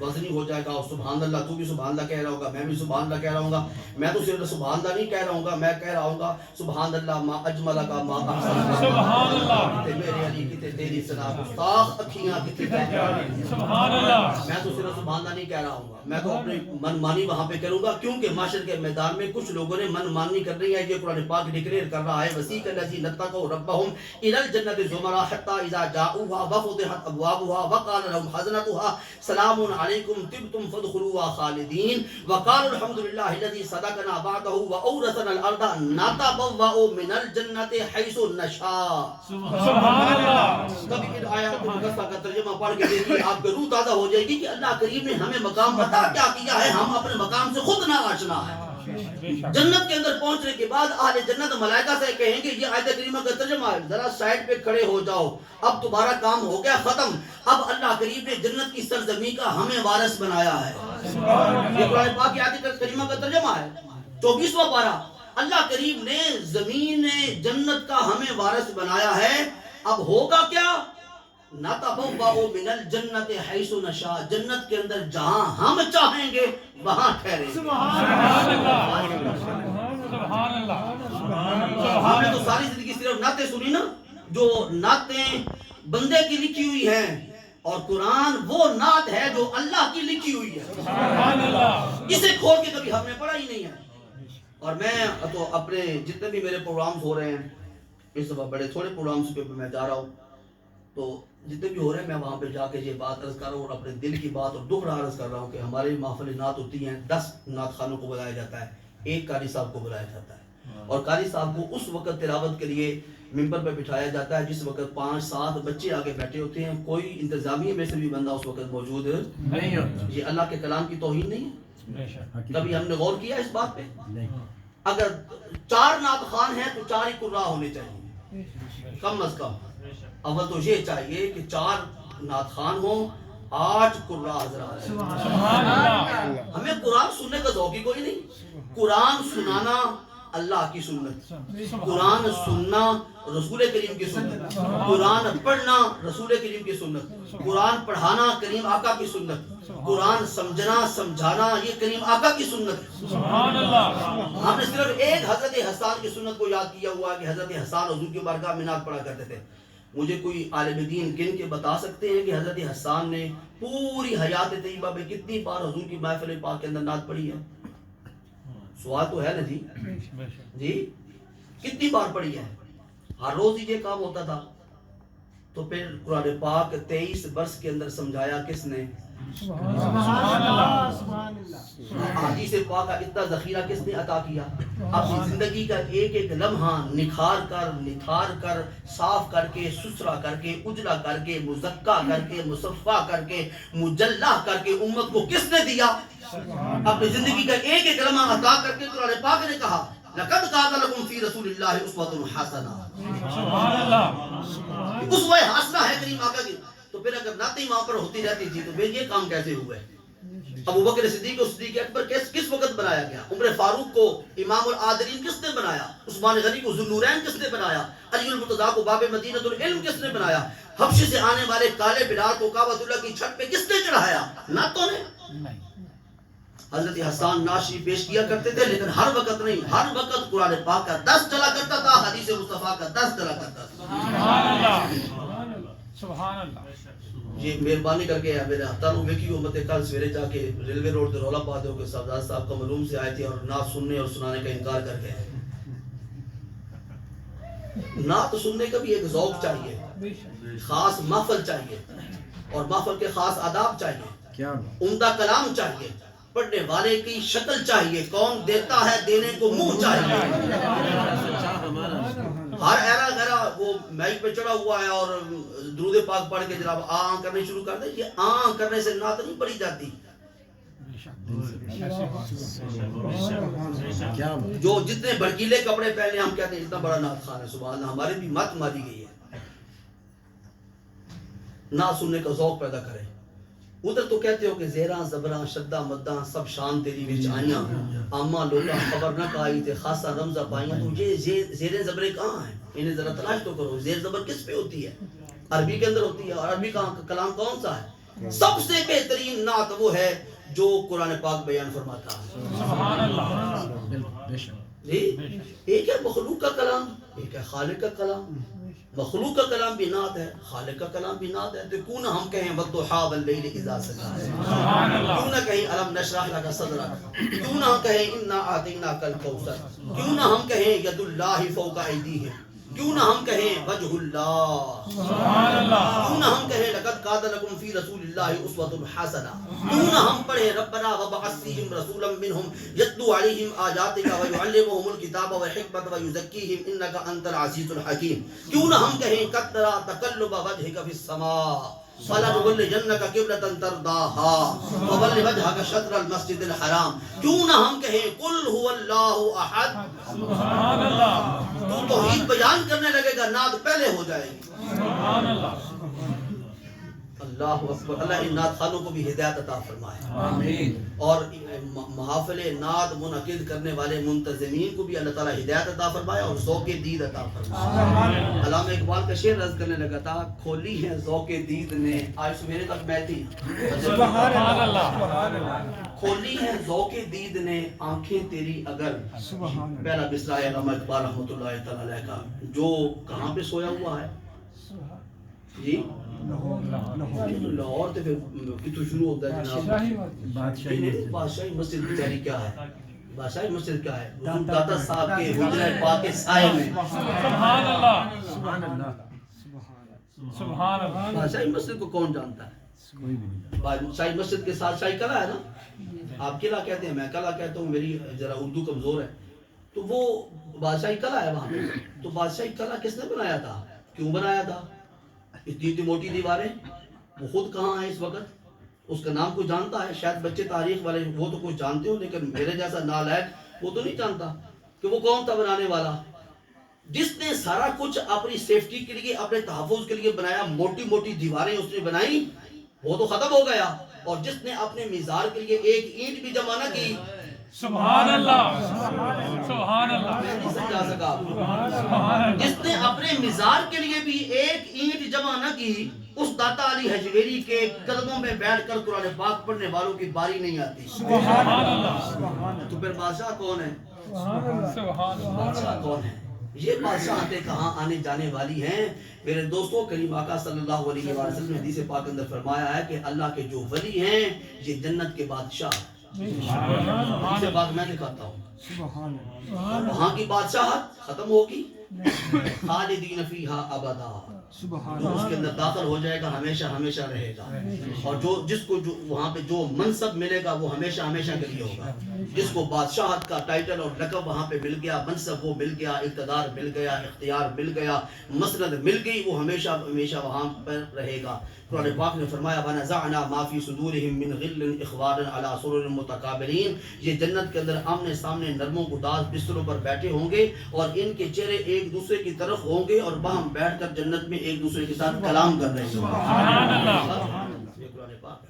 وزنی ہو جائے گا. اور سبحان اللہ, تو بھی سبحان اللہ کہہ رہا ہوگا, میں بھی سبحان اللہ کہہ رہا ہوں گا. میں تو صرف سبحان اللہ نہیں کہہ رہا ہوں گا, میں کہہ رہا ہوں گا سبحان اللہ ما اجمل کا ما احسن. سبحان اللہ. کتے میرے علی, کتے تیری ثنا, گستاخ اکھیاں کتے تیری. سبحان اللہ. میں تو صرف سبحان اللہ نہیں کہہ رہا ہوں گا, میں تو اپنی من مانی وہاں پہ کروں گا, کیونکہ معاشر کے میدان میں کچھ لوگوں نے من مانی کر رہی ہے. یہ قرآن پاک ڈکلیئر کر رہا ہے, وسیق الذین اتقوا ربهم الی الجنۃ زمرا حتی اذا جاؤوها وفتحت ابوابها وقال لهم خزنتها سلام علیکم طبتم فادخلوها خالدین وقال الحمد للہ الذی صدقنا وعدہ واورثنا الارض نتبوأ من الجنۃ حیث نشاء. سبحان اللہ. کبھی ان آیات مقدسہ کا ترجمہ پڑھ کے دیکھیے, آپ کی روح تازہ ہو جائے گی کہ اللہ کریم نے ہمیں مقام عطا کیا کیا ہے. ہم اپنے مقام سے خود نہ آشنا ہے. جنت کے اندر پہنچنے کے بعد اہل جنت ملائکہ سے کہیں گے, یہ آیت کریمہ کا ترجمہ ہے, ذرا سائڈ پہ کھڑے ہو جاؤ, اب تمہارا کام ہو گیا ختم. اب اللہ کریم نے جنت کی سرزمین کا ہمیں وارث بنایا ہے. یہ قرآن پاک کی آیت کریمہ کا ترجمہ ہے, 24واں پارہ. اللہ کریم نے زمین جنت کا ہمیں وارث بنایا ہے. اب ہوگا کیا؟ نتبوأ من الجنۃ حیث نشاء, جنت کے اندر جہاں ہم چاہیں گے وہاں ٹھہریں گے. سبحان اللہ. سبحان اللہ. ہم نے تو ساری زندگی صرف نعتیں سنی نا, جو نعتیں بندے کی لکھی ہوئی ہیں, اور قرآن وہ نعت ہے جو اللہ کی لکھی ہوئی ہے. سبحان اللہ. اسے کھول کے کبھی ہم نے پڑھا ہی نہیں ہے. اور میں تو اپنے جتنے بھی میرے پروگرامز ہو رہے ہیں, اس دفعہ بڑے تھوڑے پروگرامز پہ میں جا رہا ہوں, تو جتنے بھی ہو رہے ہیں میں وہاں پہ جا کے یہ بات عرض کر رہا ہوں, اور اپنے دل کی بات اور دکھ عرض کر رہا ہوں کہ ہماری محفل نعت ہوتی ہیں, 10 نعت خانوں کو بلایا جاتا ہے, ایک قاری صاحب کو بلایا جاتا ہے, اور قاری صاحب کو اس وقت تلاوت کے لیے ممبر پہ بٹھایا جاتا ہے جس وقت 5-7 بچے آگے بیٹھے ہوتے ہیں, کوئی انتظامیہ میں سے بھی بندہ اس وقت موجود نہیں ہوتا. یہ اللہ کے کلام کی توہین نہیں ہے؟ کبھی ہم نے غور کیا اس بات پہ؟ اگر 4 نعت خوان ہیں تو 4 ہی قراء ہونے چاہیے کم از کم. اول تو یہ چاہیے کہ 4 نعت خوان ہوں, 8 قراء حضرات. سبحان اللہ. ہمیں قرآن سننے کا ذوق ہی کوئی نہیں. قرآن سنانا اللہ کی سنت, قرآن سننا رسول کریم کی سنت, قرآن پڑھنا رسول کریم کی سنت, قرآن پڑھانا کریم آقا کی سنت, قرآن سمجھنا سمجھانا یہ کریم آقا کی سنت. سبحان اللہ. ہم نے صرف ایک حضرت حسان کی سنت کو یاد کیا ہوا کہ حضرت حسان حضور کی بارگاہ میں نعت پڑھا کرتے تھے. مجھے کوئی عالم دین گن کے بتا سکتے ہیں کہ حضرت حسان نے پوری حیات طیبہ میں کتنی بار حضور کی محفل پاک کے اندر نعت پڑھی ہے؟ سوال تو ہے نا جی, جی کتنی بار پڑھی ہے؟ ہر روز ہی یہ کام ہوتا تھا. تو پھر قرآن پاک 23 برس کے اندر سمجھایا کس نے؟ سبحان اللہ. سبحان اللہ. حدیث پاک کا اتنا ذخیرہ کس نے عطا کیا؟ اپنی زندگی کا ایک ایک لمحہ نکھار کر صاف کر کے سسرا کر کے اجلا کر کے مزکا کر کے مصفا کر کے مجلہ کر کے امت کو کس نے دیا؟ اپنی زندگی کا ایک ایک لمحہ عطا کر کے قرآن پاک نے کہا لقد کان لکم فی رسول اللہ اسوۃ حسنہ. سبحان اللہ. اسوہ حسنہ ہے کریم آقا کی. تو پھر اگر نعتیں وہاں پر ہوتی رہتی تھی تو پھر یہ کام کیسے ہوا ہے؟ ابو بکر صدیق کو صدیق اکبر کس وقت بنایا گیا؟ عمر فاروق کو امام العادلین کس نے بنایا؟ عثمان غنی کو ذو النورین کس نے بنایا؟ علی المرتضیٰ کو باب مدینۃ العلم کس نے بنایا؟ حبشے سے آنے والے کالے بلال کو کعبۃ اللہ کی چھت پہ کس نے چڑھایا؟ نعتوں نے. حضرت حسان نعت پیش کیا کرتے تھے, لیکن ہر وقت نہیں, ہر وقت قرآن پاک کا 10 چلا کرتا تھا, حدیث مصطفیٰ کا 10 چلا کرتا تھا. سبحان اللہ. سبحان اللہ. یہ مہربانی کر کے میرے ہفتہ میں کی امت کل سویرے جا کے ریلوے روڈ رولا پاتے ہو کہ صاحبزاد صاحب کا معلوم سے آئے تھے اور نعت سننے اور سنانے کا انکار کر گئے. نعت سننے کا بھی ایک ذوق چاہیے, خاص محفل چاہیے. اور محفل کے خاص آداب چاہیے, کیا عمدہ کلام چاہیے, پڑھنے والے کی شکل چاہیے, کون دیتا ہے دینے کو منہ چاہیے. ہر ایرا غیرہ وہ مائک پہ چڑھا ہوا ہے اور درود پاک پڑھ کے جناب آن کرنے شروع کر دیں. یہ آن کرنے سے نعت نہیں پڑھی جاتی. جو جتنے بھڑکیلے کپڑے پہنے ہم کہتے ہیں اتنا بڑا نعت خان ہے, سبحان اللہ. ہمارے بھی مت ماری گئی ہے, نعت سننے کا ذوق پیدا کرے. ادھر تو کہتے ہو کہ زیراں زبراں شدہ مداں سب شان تیری وچ آئیاں, آما لوگاں خبر نہ کائی تے خاصا رمزہ پائیاں. تو یہ زیریں زبریں کہاں ہیں؟ انہیں ذرا تلاش تو کرو. زیر زبر کس پہ ہوتی ہے؟ عربی کے اندر ہوتی ہے. اور عربی کا کلام کون سا ہے؟ سب سے بہترین نعت وہ ہے جو قرآن پاک بیان فرماتا ہے. سبحان اللہ. جی, ایک ہے مخلوق کا کلام, ایک ہے خالق کا کلام. مخلوق کا کلام بھی نعت ہے, خالق کا کلام بھی نعت ہے. تو کیوں نہ ہم کہیں والضحیٰ واللیل اذا سجی, کیوں نہ کہیں الم نشرح لک صدرک, کیوں نہ کہیں انا اعطیناک الکوثر, کیوں نہ ہم کہیں ید اللہ فوق ایدیہم, کیوں نہ ہم کہیں وجہ اللہ, سبحان اللہ. کیوں نہ ہم کہیں لقد کان لکم فی رسول اللہ اسوۃ حسنہ, کیوں نہ ہم پڑھیں ربنا وابعث فیہم رسولا منہم یتلو علیہم آیاتک ویعلمہم الکتاب والحکمۃ ویزکیہم انک انت العزیز الحکیم, کیوں نہ ہم کہیں قد نری تقلب وجہک فی السماء فلنولینک قبلۃ ترضاها فول وجہک شطر المسجد الحرام, کیوں نہ ہم کہیں قل هو اللہ احد. سبحان اللہ. تو توحید بیان کرنے لگے گا نعت پہلے ہو جائے گی. سبحان اللہ. اللہ اکبر. اللہ ان نعت خانوں کو بھی ہدایت عطا فرمائے, آمین. اور محافل نعت منعقد کرنے والے منتظمین کو بھی اللہ تعالیٰ ہدایت عطا فرمائے اور ذوق دید عطا فرمائے. علامہ اقبال کا شعر عرض کرنے لگا تھا, کھولی ہے ذوق دید نے, آج سویرے تک میں تھی, سبحان اللہ. کھولی ہے ذوق دید نے آنکھیں تیری اگر. پہلا مصرع ہے علامہ اقبال رحمۃ اللہ تعالیٰ علیہ کا, جو کہاں پہ سویا ہوا ہے جی, لاہور تے پھر کتوں شروع ہوتا ہے جناب, بادشاہی مسجد بیچاری کیا ہے, بادشاہی مسجد کیا ہے, حضور داتا صاحب کے حجرہ پاک کے سائے میں. سبحان اللہ. سبحان اللہ. بادشاہی مسجد کو کون جانتا ہے؟ بادشاہی مسجد کے ساتھ شاہی قلعہ ہے نا, آپ قلعہ کہتے ہیں, میں قلعہ کہتا ہوں, میری ذرا اردو کمزور ہے. تو وہ بادشاہی قلعہ ہے وہاں پہ. تو بادشاہی قلعہ کس نے بنایا تھا, کیوں بنایا تھا؟ اتنی موٹی دیواریں, وہ خود کہاں ہے اس وقت, اس کا نام کوئی جانتا ہے؟ شاید بچے تاریخ والے وہ تو کچھ جانتے ہو, لیکن میرے جیسا نالائق وہ تو نہیں جانتا کہ وہ کون تھا بنانے والا. جس نے سارا کچھ اپنی سیفٹی کے لیے, اپنے تحفظ کے لیے بنایا, موٹی موٹی دیواریں اس نے بنائی, وہ تو ختم ہو گیا. اور جس نے اپنے مزار کے لیے ایک اینٹ بھی جمع نہ کی, سبحان اللہ. سبحان اللہ. میں نہیں سمجھا سکا, جس نے اپنے مزار کے لیے بھی ایک اینٹ جمع نہ کی, اس داتا علی حجویری کے قدموں میں بیٹھ کر قرآن پاک پڑھنے والوں کی باری نہیں آتی. سبحان اللہ. تو پھر بادشاہ کون ہے؟ سبحان اللہ. بادشاہ کون ہے؟ یہ بادشاہتیں کہاں آنے جانے والی ہیں میرے دوستوں. کریم آقا صلی اللہ علیہ وسلم نے حدیث پاک اندر فرمایا ہے کہ اللہ کے جو ولی ہیں یہ جنت کے بادشاہ ہیں. حدیث پاک میں دکھاتا ہوں, وہاں کی بادشاہت ختم ہوگی, خالدین فیہا ابدا, اس کے اندر داخل ہو جائے گا, ہمیشہ ہمیشہ رہے گا. اور جس کو وہاں پہ جو منصب ملے گا وہ ہمیشہ ہمیشہ کے لیے ہوگا. جس کو بادشاہت کا ٹائٹل اور لقب وہاں پہ مل گیا, منصب وہ مل گیا, اقتدار مل گیا, اختیار مل گیا, مسند مل گئی, وہ ہمیشہ ہمیشہ وہاں پر رہے گا. قرآن پاک نے فرمایا وَنَزَعْنَا مَا فِي صُدُورِهِم مِّن غِلٍّ إِخْوَانًا عَلَىٰ سُرُرٍ مُتَقَابِلِينَ. یہ جنت کے اندر آمنے سامنے نرموں گداز بستروں پر بیٹھے ہوں گے, اور ان کے چہرے ایک دوسرے کی طرف ہوں گے, اور وہاں بیٹھ کر جنت میں ایک دوسرے کے ساتھ کلام کر رہے ہیں. سبحان اللہ. یہ قرآن پاک ہے.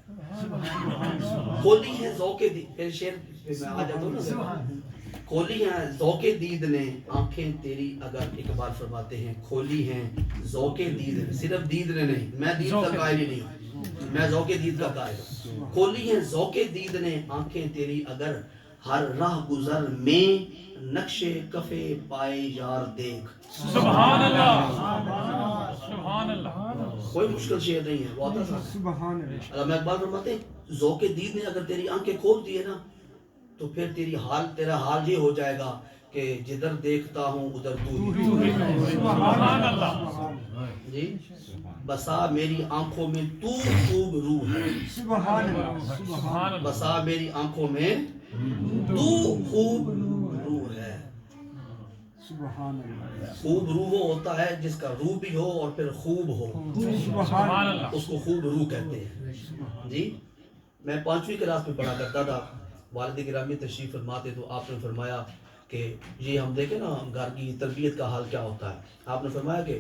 کھولی ہے ذوق دید, شعر میں آ جاتا ہوں نا, کھولی ہیں ذوق دید نے آنکھیں تیری اگر, اقبال فرماتے ہیں کھولی ہیں ذوق دید نے, صرف دید نے نہیں, میں دید کا قائل ہی نہیں ہوں, میں ذوق دید کا قائل ہوں. کھولی ہیں ذوق دید نے آنکھیں تیری اگر, ہر راہ گزر میں نقش کفے پائے یار دیکھ. سبحان اللہ. سبحان اللہ. کوئی مشکل شعر نہیں ہے, بہت آسان ہے. علامہ اقبال فرماتے ہیں ذوق دید نے اگر تیری آنکھیں کھول دیے نا, تو پھر تیرا حال یہ ہو جائے گا کہ جدھر دیکھتا ہوں ادھر تو ہی سبحان اللہ جی بسا میری آنکھوں میں تو خوب روح ہے سبحان اللہ بسا میری آنکھوں میں تو خوب روح ہے خوب روح وہ ہوتا ہے جس کا روح بھی ہو اور پھر خوب ہو سبحان اللہ اس کو خوب روح کہتے ہیں جی میں 5ویں کلاس میں پڑھا کرتا تھا والد گرامی تشریف فرماتے تو آپ نے فرمایا کہ یہ ہم دیکھیں نا گھر کی تربیت کا حال کیا ہوتا ہے آپ نے فرمایا کہ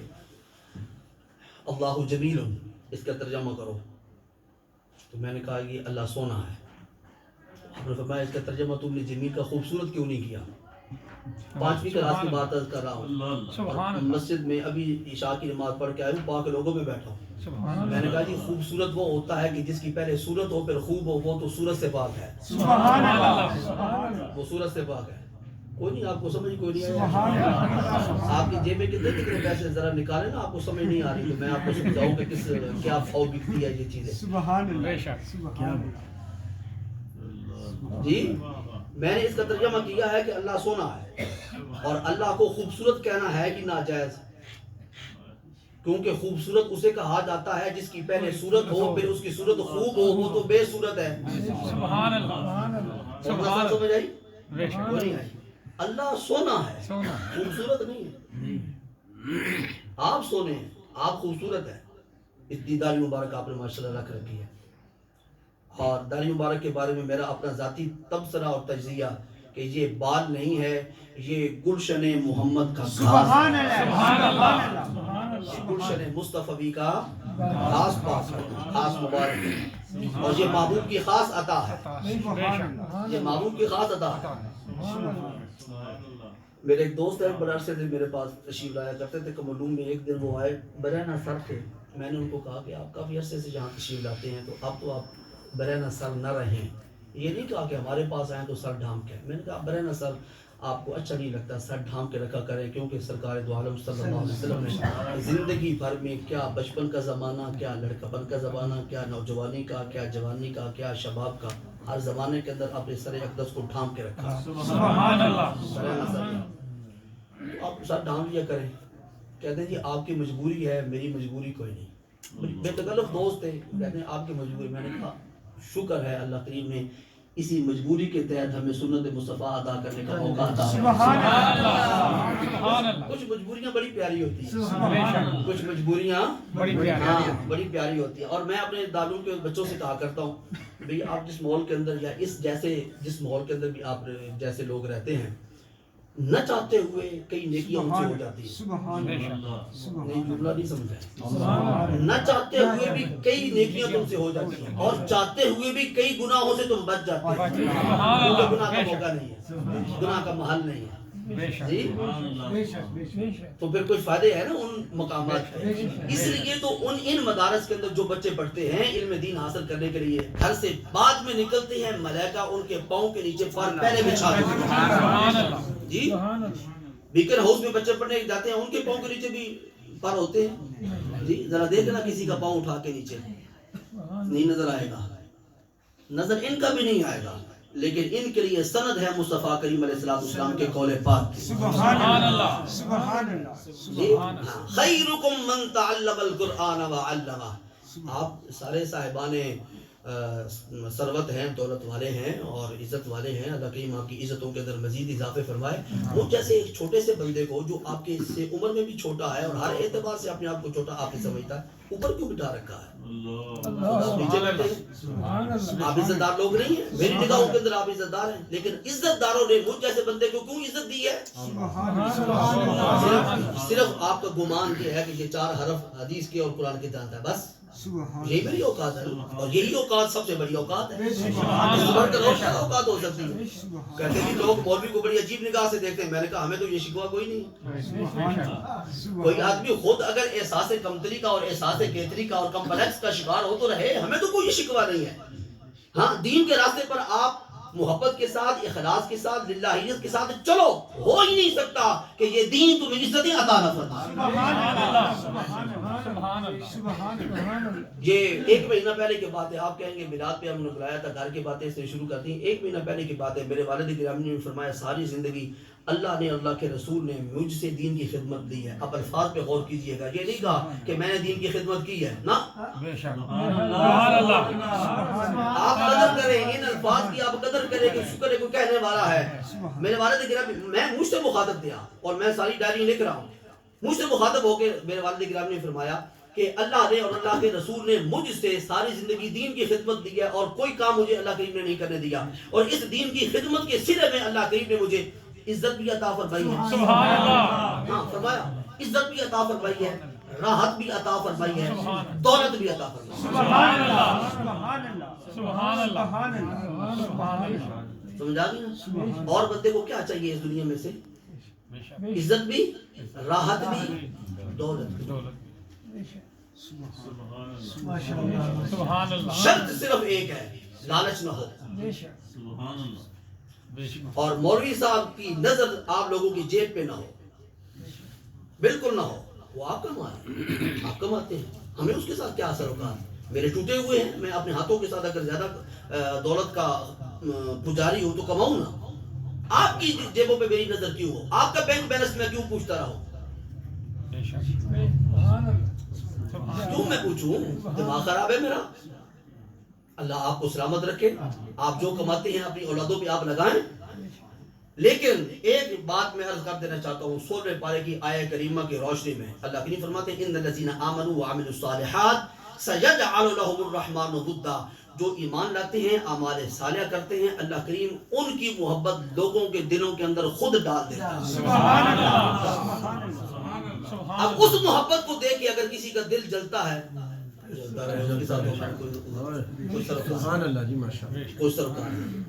اللہ جمیل اس کا ترجمہ کرو تو میں نے کہا یہ اللہ سونا ہے آپ نے فرمایا اس کا ترجمہ تم نے جمیل کا خوبصورت کیوں نہیں کیا 5ویں کلاس کی بات کر رہا ہوں سبحان اللہ مسجد میں ابھی عشاء کی نماز پڑھ کے آیا ہوں پاک لوگوں میں بیٹھا ہوں سبحان اللہ میں نے کہا جی خوبصورت وہ ہوتا ہے کہ جس کی پہلے صورت ہو پھر خوب ہو وہ تو صورت سے پاک ہے سبحان اللہ وہ صورت سے پاک ہے کوئی نہیں آپ کو سمجھ کوئی نہیں آیا آپ کی جیب میں کتنے پیسے ذرا نکالے نا آپ کو سمجھ نہیں آ رہی تو میں آپ کو سمجھاؤں کہ کس کیا فاؤ بکتی ہے یہ چیزیں بے شک جی میں نے اس کا ترجمہ کیا ہے کہ اللہ سونا ہے اور اللہ کو خوبصورت کہنا ہے کہ ناجائز کیونکہ خوبصورت اسے کہا جاتا ہے جس کی پہلے صورت ہو پھر اس کی صورت خوب ہو وہ تو بے صورت ہے سبحان اللہ سبحان سمجھ آئی بے شک وہ نہیں آئی اللہ سونا ہے سونا خوبصورت نہیں ہے آپ سونے ہیں آپ خوبصورت ہیں اتنی داڑھی مبارک آپ نے ماشاءاللہ رکھ رکھی ہے اور داڑھی مبارک کے بارے میں میرا اپنا ذاتی تبصرہ اور تجزیہ کہ یہ بال نہیں ہے یہ گلشن محمد کا سبحان اللہ گلشن مصطفی کا خاص پاس ہے خاص مبارک ہے اور یہ محبوب کی خاص عطا ہے بے شک یہ محبوب کی خاص عطا ہے میرے ایک دوست ہیں بڑے عرصے سے میرے پاس تشریف لایا کرتے تھے کملوم میں ایک دن وہ آئے برہنہ سر تھے میں نے ان کو کہا کہ آپ کافی عرصے سے جہاں تشریف لاتے ہیں تو اب تو آپ برہنہ سر نہ رہیں یہ نہیں کہا کہ ہمارے پاس آئیں تو سر ڈھانپ کے میں نے کہا برہنہ سر آپ کو اچھا نہیں لگتا سر ڈھانپ کے رکھا کریں کیونکہ سرکار دو عالم صلی اللہ علیہ وسلم نے زندگی بھر میں کیا بچپن کا زمانہ کیا لڑکپن کا زمانہ کیا نوجوانی کا کیا جوانی کا کیا شباب کا ہر زمانے کے اندر اپنے سر اقدس کو ڈھانپ کے رکھا سبحان اللہ برہنہ سر آپ سر ڈھانپ لیا کریں کہتے ہیں جی آپ کی مجبوری ہے میری مجبوری کوئی نہیں بے تکلف دوست تھے کہتے ہیں آپ کی مجبوری میں نے کہا شکر ہے اللہ کریم نے اسی مجبوری کے تحت ہمیں سنت مصطفیٰ ادا کرنے کا موقع عطا سبحان اللہ سبحان اللہ کچھ مجبوریاں بڑی پیاری ہوتی ہیں بے شک کچھ مجبوریاں بڑی پیاری ہاں بڑی پیاری ہوتی ہیں اور میں اپنے داروں کے بچوں سے کہا کرتا ہوں بھئی آپ جس ماحول کے اندر یا جس ماحول کے اندر بھی آپ جیسے لوگ رہتے ہیں نہ چاہتے ہوئے کئی نیکیاں ان سے ہو جاتی ہیں نہیں جملہ نہیں سمجھا نہ چاہتے ہوئے بھی کئی نیکیاں تم سے ہو جاتی ہیں اور چاہتے ہوئے بھی کئی گناہوں سے تم بچ جاتے ہیں کیونکہ گناہ کا موقع نہیں ہے گناہ کا محل نہیں ہے جی تو پھر کچھ فائدے ہیں نا ان مقامات پہ اس لیے تو ان مدارس کے اندر جو بچے پڑھتے ہیں علم دین حاصل کرنے کے لیے گھر سے بعد میں نکلتے ہیں ملائکہ ان کے پاؤں کے نیچے پر پہلے بچھا دیتے ہیں جی بیکر ہاؤس میں بچے پڑھنے جاتے ہیں ان کے پاؤں کے نیچے بھی پر ہوتے ہیں جی ذرا دیکھنا کسی کا پاؤں اٹھا کے نیچے نہیں نظر آئے گا نظر ان کا بھی نہیں آئے گا لیکن ان کے لیے سند ہے مصطفیٰ کریم علیہ السلام کے قول پاک کی سبحان اللہ خیرکم من تعلم القرآن وعلمہ آپ سارے صاحبان ثروت ہیں دولت والے ہیں اور عزت والے ہیں اللہ کریم آپ کی عزتوں کے اندر مزید اضافے فرمائے وہ جیسے ایک چھوٹے سے بندے کو جو آپ کے سے عمر میں بھی چھوٹا ہے اور ہر اعتبار سے اپنے آپ کو چھوٹا آپ نے سمجھتا ہے اوپر کیوں بٹھا رکھا ہے نیچے بیٹھے ہیں آپ عزت دار لوگ نہیں ہیں میری نگاہوں کے اندر آپ عزت دار ہیں لیکن عزت داروں نے مجھ جیسے بندے کو کیوں عزت دی ہے صرف آپ کا گمان یہ ہے کہ یہ 4 حرف حدیث کے اور قرآن کے جانتا ہے بس یہی میری اوقات ہے اور یہی اوقات سب سے بڑی اوقات ہے اس سے بڑھ کر اور کیا اوقات ہو سکتی ہے کہتے ہیں لوگ مولوی کو بڑی عجیب نگاہ سے دیکھتے ہیں میں نے کہا ہمیں تو یہ شکوہ کوئی نہیں کوئی آدمی خود اگر احساس کمتری کا اور احساس کیتری کا اور کمپلیکس کا شکار ہو تو رہے ہمیں تو کوئی شکوہ نہیں ہے ہاں دین کے راستے پر آپ محبت کے ساتھ اخلاص کے ساتھ للہیت کے ساتھ چلو ہو ہی نہیں سکتا کہ یہ دین تمہیں عزتیں عطا نہ فرمائے سبحان اللہ یہ 1 مہینہ پہلے کی بات ہے. آپ کہیں گے میلاد پہ ہم نے بلایا تھا, گھر کی باتیں سے شروع کرتی ہیں. 1 مہینہ پہلے کی بات ہے. میرے والد گرامی نے فرمایا ساری زندگی اللہ نے, اللہ کے رسول نے مجھ سے دین کی خدمت لی ہے. اب الفاظ پہ غور کیجئے گا, یہ نہیں کہا کہ میں نے دین کی خدمت کی ہے نا. سبحان اللہ آپ قدر کریں ان الفاظ کی, آپ قدر کریں کہ شکر ہے کوئی کہنے والا ہے. میرے والد گرامی, میں مجھ سے مخاطب تھا اور میں ساری ڈائری لکھ رہا ہوں. مجھ سے مخاطب ہو کے میرے والد گرامی نے فرمایا کہ اللہ نے اور اللہ کے رسول نے مجھ سے ساری زندگی دین کی خدمت دی ہے اور کوئی کام مجھے اللہ کریم نے نہیں کرنے دیا, اور اس دین کی خدمت کے صلے میں اللہ کریم نے مجھے عزت بھی عطا فرمائی ہے. سبحان اللہ ہاں فرمایا عزت بھی عطا فرمائی ہے, راحت بھی عطا فرمائی ہے, دولت بھی عطا فرمائی ہے. سبحان اللہ سبحان اللہ سمجھا گئی نا. اور بندے کو کیا چاہیے اس دنیا میں سے؟ عزت بھی, راحت بھی, دولت بھی. سبحان اللہ شرط صرف ایک ہے, لالچ نہ ہو. اور مولوی صاحب کی نظر آپ لوگوں کی جیب پہ نہ ہو, بالکل نہ ہو. وہ آپ کمائیں, آپ کماتے ہیں, ہمیں اس کے ساتھ کیا اثر ہوگا؟ میرے ٹوٹے ہوئے ہیں, میں اپنے ہاتھوں کے ساتھ اگر زیادہ دولت کا پجاری ہوں تو کماؤں نا. آپ کی جیبوں پہ میری نظر کیوں ہو؟ آپ کا بینک بیلنس میں کیوں پوچھتا رہوں؟ کیوں میں پوچھوں؟ دماغ خراب ہے میرا. اللہ آپ کو سلامت رکھے. آپ جو کماتے ہیں اپنی اولادوں پہ آپ لگائیں. لیکن ایک بات میں عرض کر دینا چاہتا ہوں, 16ویں پارے کی آیہ کریمہ کی روشنی میں اللہ کریم فرماتے ہیں ان الذین آمنوا وعملوا الصالحات سیجعل لهم الرحمن ودا. جو ایمان لاتے ہیں, اعمال صالحہ کرتے ہیں, اللہ کریم ان کی محبت لوگوں کے دلوں کے اندر خود ڈال دیتا ہے. سبحان اللہ اب اس محبت کو دیکھ کے اگر کسی کا دل جلتا ہے, جلتا رہے اس کے ساتھ کوئی سبحان اللہ جی ماشاءاللہ. کوئی سرکار نہیں.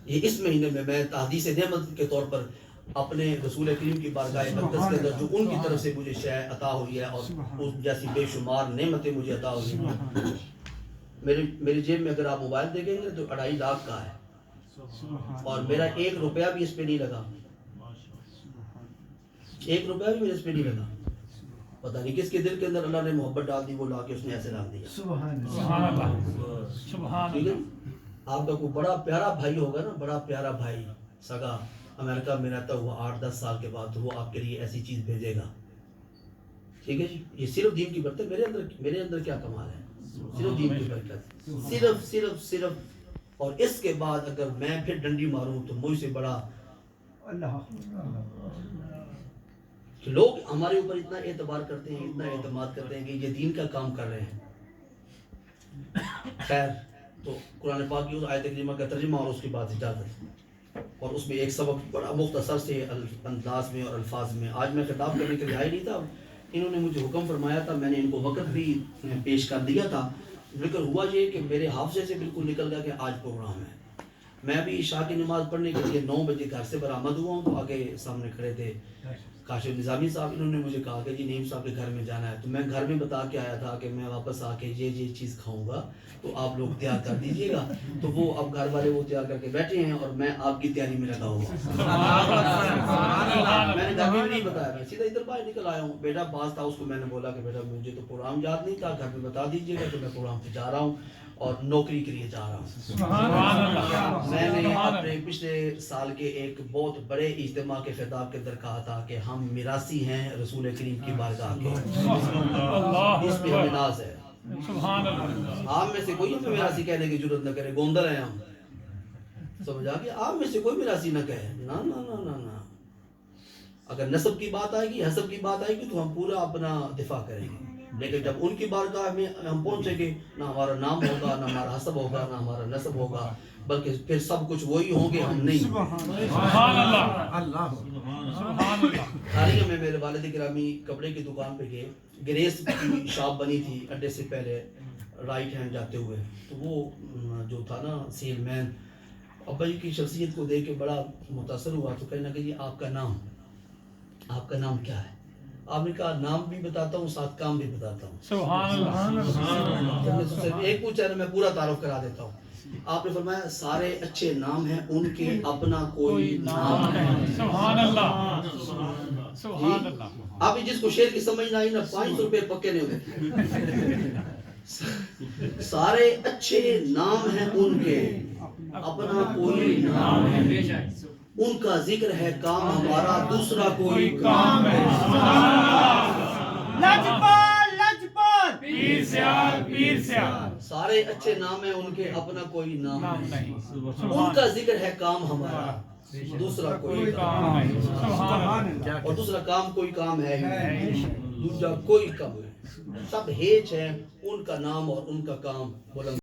یہ اس مہینے میں میں تحدیث نعمت کے طور پر اپنے رسول کریم کی بارگاہ اقدس کے اندر جو ان کی طرف سے مجھے شے عطا ہوئی ہے اور اس جیسی بے شمار نعمتیں مجھے عطا ہوئی ہیں. میری جیب میں اگر آپ موبائل دیکھیں گے تو 2.5 لاکھ کا ہے, اور میرا 1 روپیہ بھی اس پہ نہیں لگا. 1 روپیہ بھی میرے اس پہ نہیں لگا. پتہ نہیں کس کے دل کے اندر اللہ نے محبت ڈال دی, وہ لا کے اس نے ایسے ڈال دیا. سبحان اللہ سبحان ٹھیک ہے. اللہ آپ کا کوئی بڑا پیارا بھائی ہوگا نا, بڑا پیارا بھائی سگا امریکہ میں رہتا ہوا 8-10 سال کے بعد, وہ آپ کے لیے ایسی چیز بھیجے گا. ٹھیک ہے جی. یہ صرف دین کی برکت. میرے اندر کیا کمال ہے؟ صرف دین کی برکت. صرف. اور اس کے بعد اگر میں پھر ڈنڈی ماروں تو مجھ سے بڑا کہ لوگ ہمارے اوپر اتنا اعتبار کرتے ہیں, اتنا اعتماد کرتے ہیں کہ یہ دین کا کام کر رہے ہیں. خیر, تو قرآن پاک کی اس آیت کریمہ کا ترجمہ اور اس کی بات اجازت, اور اس میں ایک سبق بڑا مختصر سے انداز میں اور الفاظ میں. آج میں خطاب کرنے کے لیے آیا نہیں تھا, انہوں نے مجھے حکم فرمایا تھا, میں نے ان کو وقت بھی پیش کر دیا تھا, لیکن ہوا یہ کہ میرے حافظے سے بالکل نکل گیا کہ آج پروگرام ہے. میں ابھی عشاء کی نماز پڑھنے کے لیے 9 بجے گھر سے برآمد ہوا ہوں, تو آگے سامنے کھڑے تھے کاشف نظامی صاحب. انہوں نے مجھے کہا کہ جی نعیم صاحب کے گھر میں جانا ہے, تو میں گھر میں بتا کے آیا تھا کہ میں واپس آ کے یہ چیز کھاؤں گا, تو آپ لوگ تیار کر دیجئے گا. تو وہ اب گھر والے وہ تیار کر کے بیٹھے ہیں اور میں آپ کی تیاری میں لگا ہوا. میں نے گھر میں نہیں بتایا, میں سیدھا ادھر باہر نکل آیا ہوں. بیٹا باز تھا, اس کو میں نے بولا کہ بیٹا مجھے تو پروگرام یاد نہیں تھا, گھر میں بتا دیجئے گا کہ میں پروگرام پہ جا رہا ہوں اور نوکری کے لیے جا رہا ہوں. میں نے اپنے پچھلے سال کے ایک بہت بڑے اجتماع کے خطاب کے اندر کہا تھا کہ ہم میراثی ہیں رسول کریم کی بارگاہ کے, اس پہ ہمیں ناز ہے. سبحان اللہ. آپ میں سے کوئی ہمیں میراثی کہنے کی ضرورت نہ کرے, گوندر ہیں ہم. سمجھا کہ آپ میں سے کوئی میراثی نہ کہے, نا نا نا نا نا. اگر نسب کی بات آئے گی, حسب کی بات آئے گی تو ہم پورا اپنا دفاع کریں گے. لیکن جب ان کی بارگاہ میں ہم پہنچیں گے, نہ ہمارا نام ہوگا, نہ ہمارا حسب ہوگا, نہ ہمارا نسب ہوگا, بلکہ پھر سب کچھ وہی ہوں گے, ہم نہیں. سبحان اللہ اللہ سبحان اللہ. حالیہ میں میرے والد گرامی کپڑے کی دکان پہ گئے, گریس کی شاپ بنی تھی اڈے سے پہلے رائٹ ہینڈ جاتے ہوئے. تو وہ جو تھا نا سیل مین, ابا جی کی شخصیت کو دیکھ کے بڑا متاثر ہوا. تو کہنے لگا جی آپ کا نام کیا ہے؟ آپ نے کہا نام بھی بتاتا ہوں, ساتھ کام بھی بتاتا ہوں. سبحان اللہ. صرف ایک پوچھا ہے, میں پورا تعارف کرا دیتا ہوں. آپ نے فرمایا سارے اچھے نام ہیں ان کے اپنا کوئی نام نہیں. سبحان اللہ سبحان اللہ آپ جس کو شعر کی سمجھ نہ آئی نا 500 روپے پکے نہیں ہوئے. سارے اچھے نام ہیں ان کے اپنا کوئی نام ہے. ان کا ذکر ہے کام ہمارا دوسرا کوئی کام ہے. لجپال لجپال پیر سیال پیر سیال سارے اچھے نام ہیں ان کے اپنا کوئی نام نام نہیں. نہیں ان کا ذکر ہے کام ہمارا دوسرا کوئی کام کام نہیں سبحان اللہ اور دوسرا کام کوئی کام ہے ہی نہیں. دوسرا کوئی کام ہے. سب ہیچ ہے ان کا نام اور ان کا کام بلند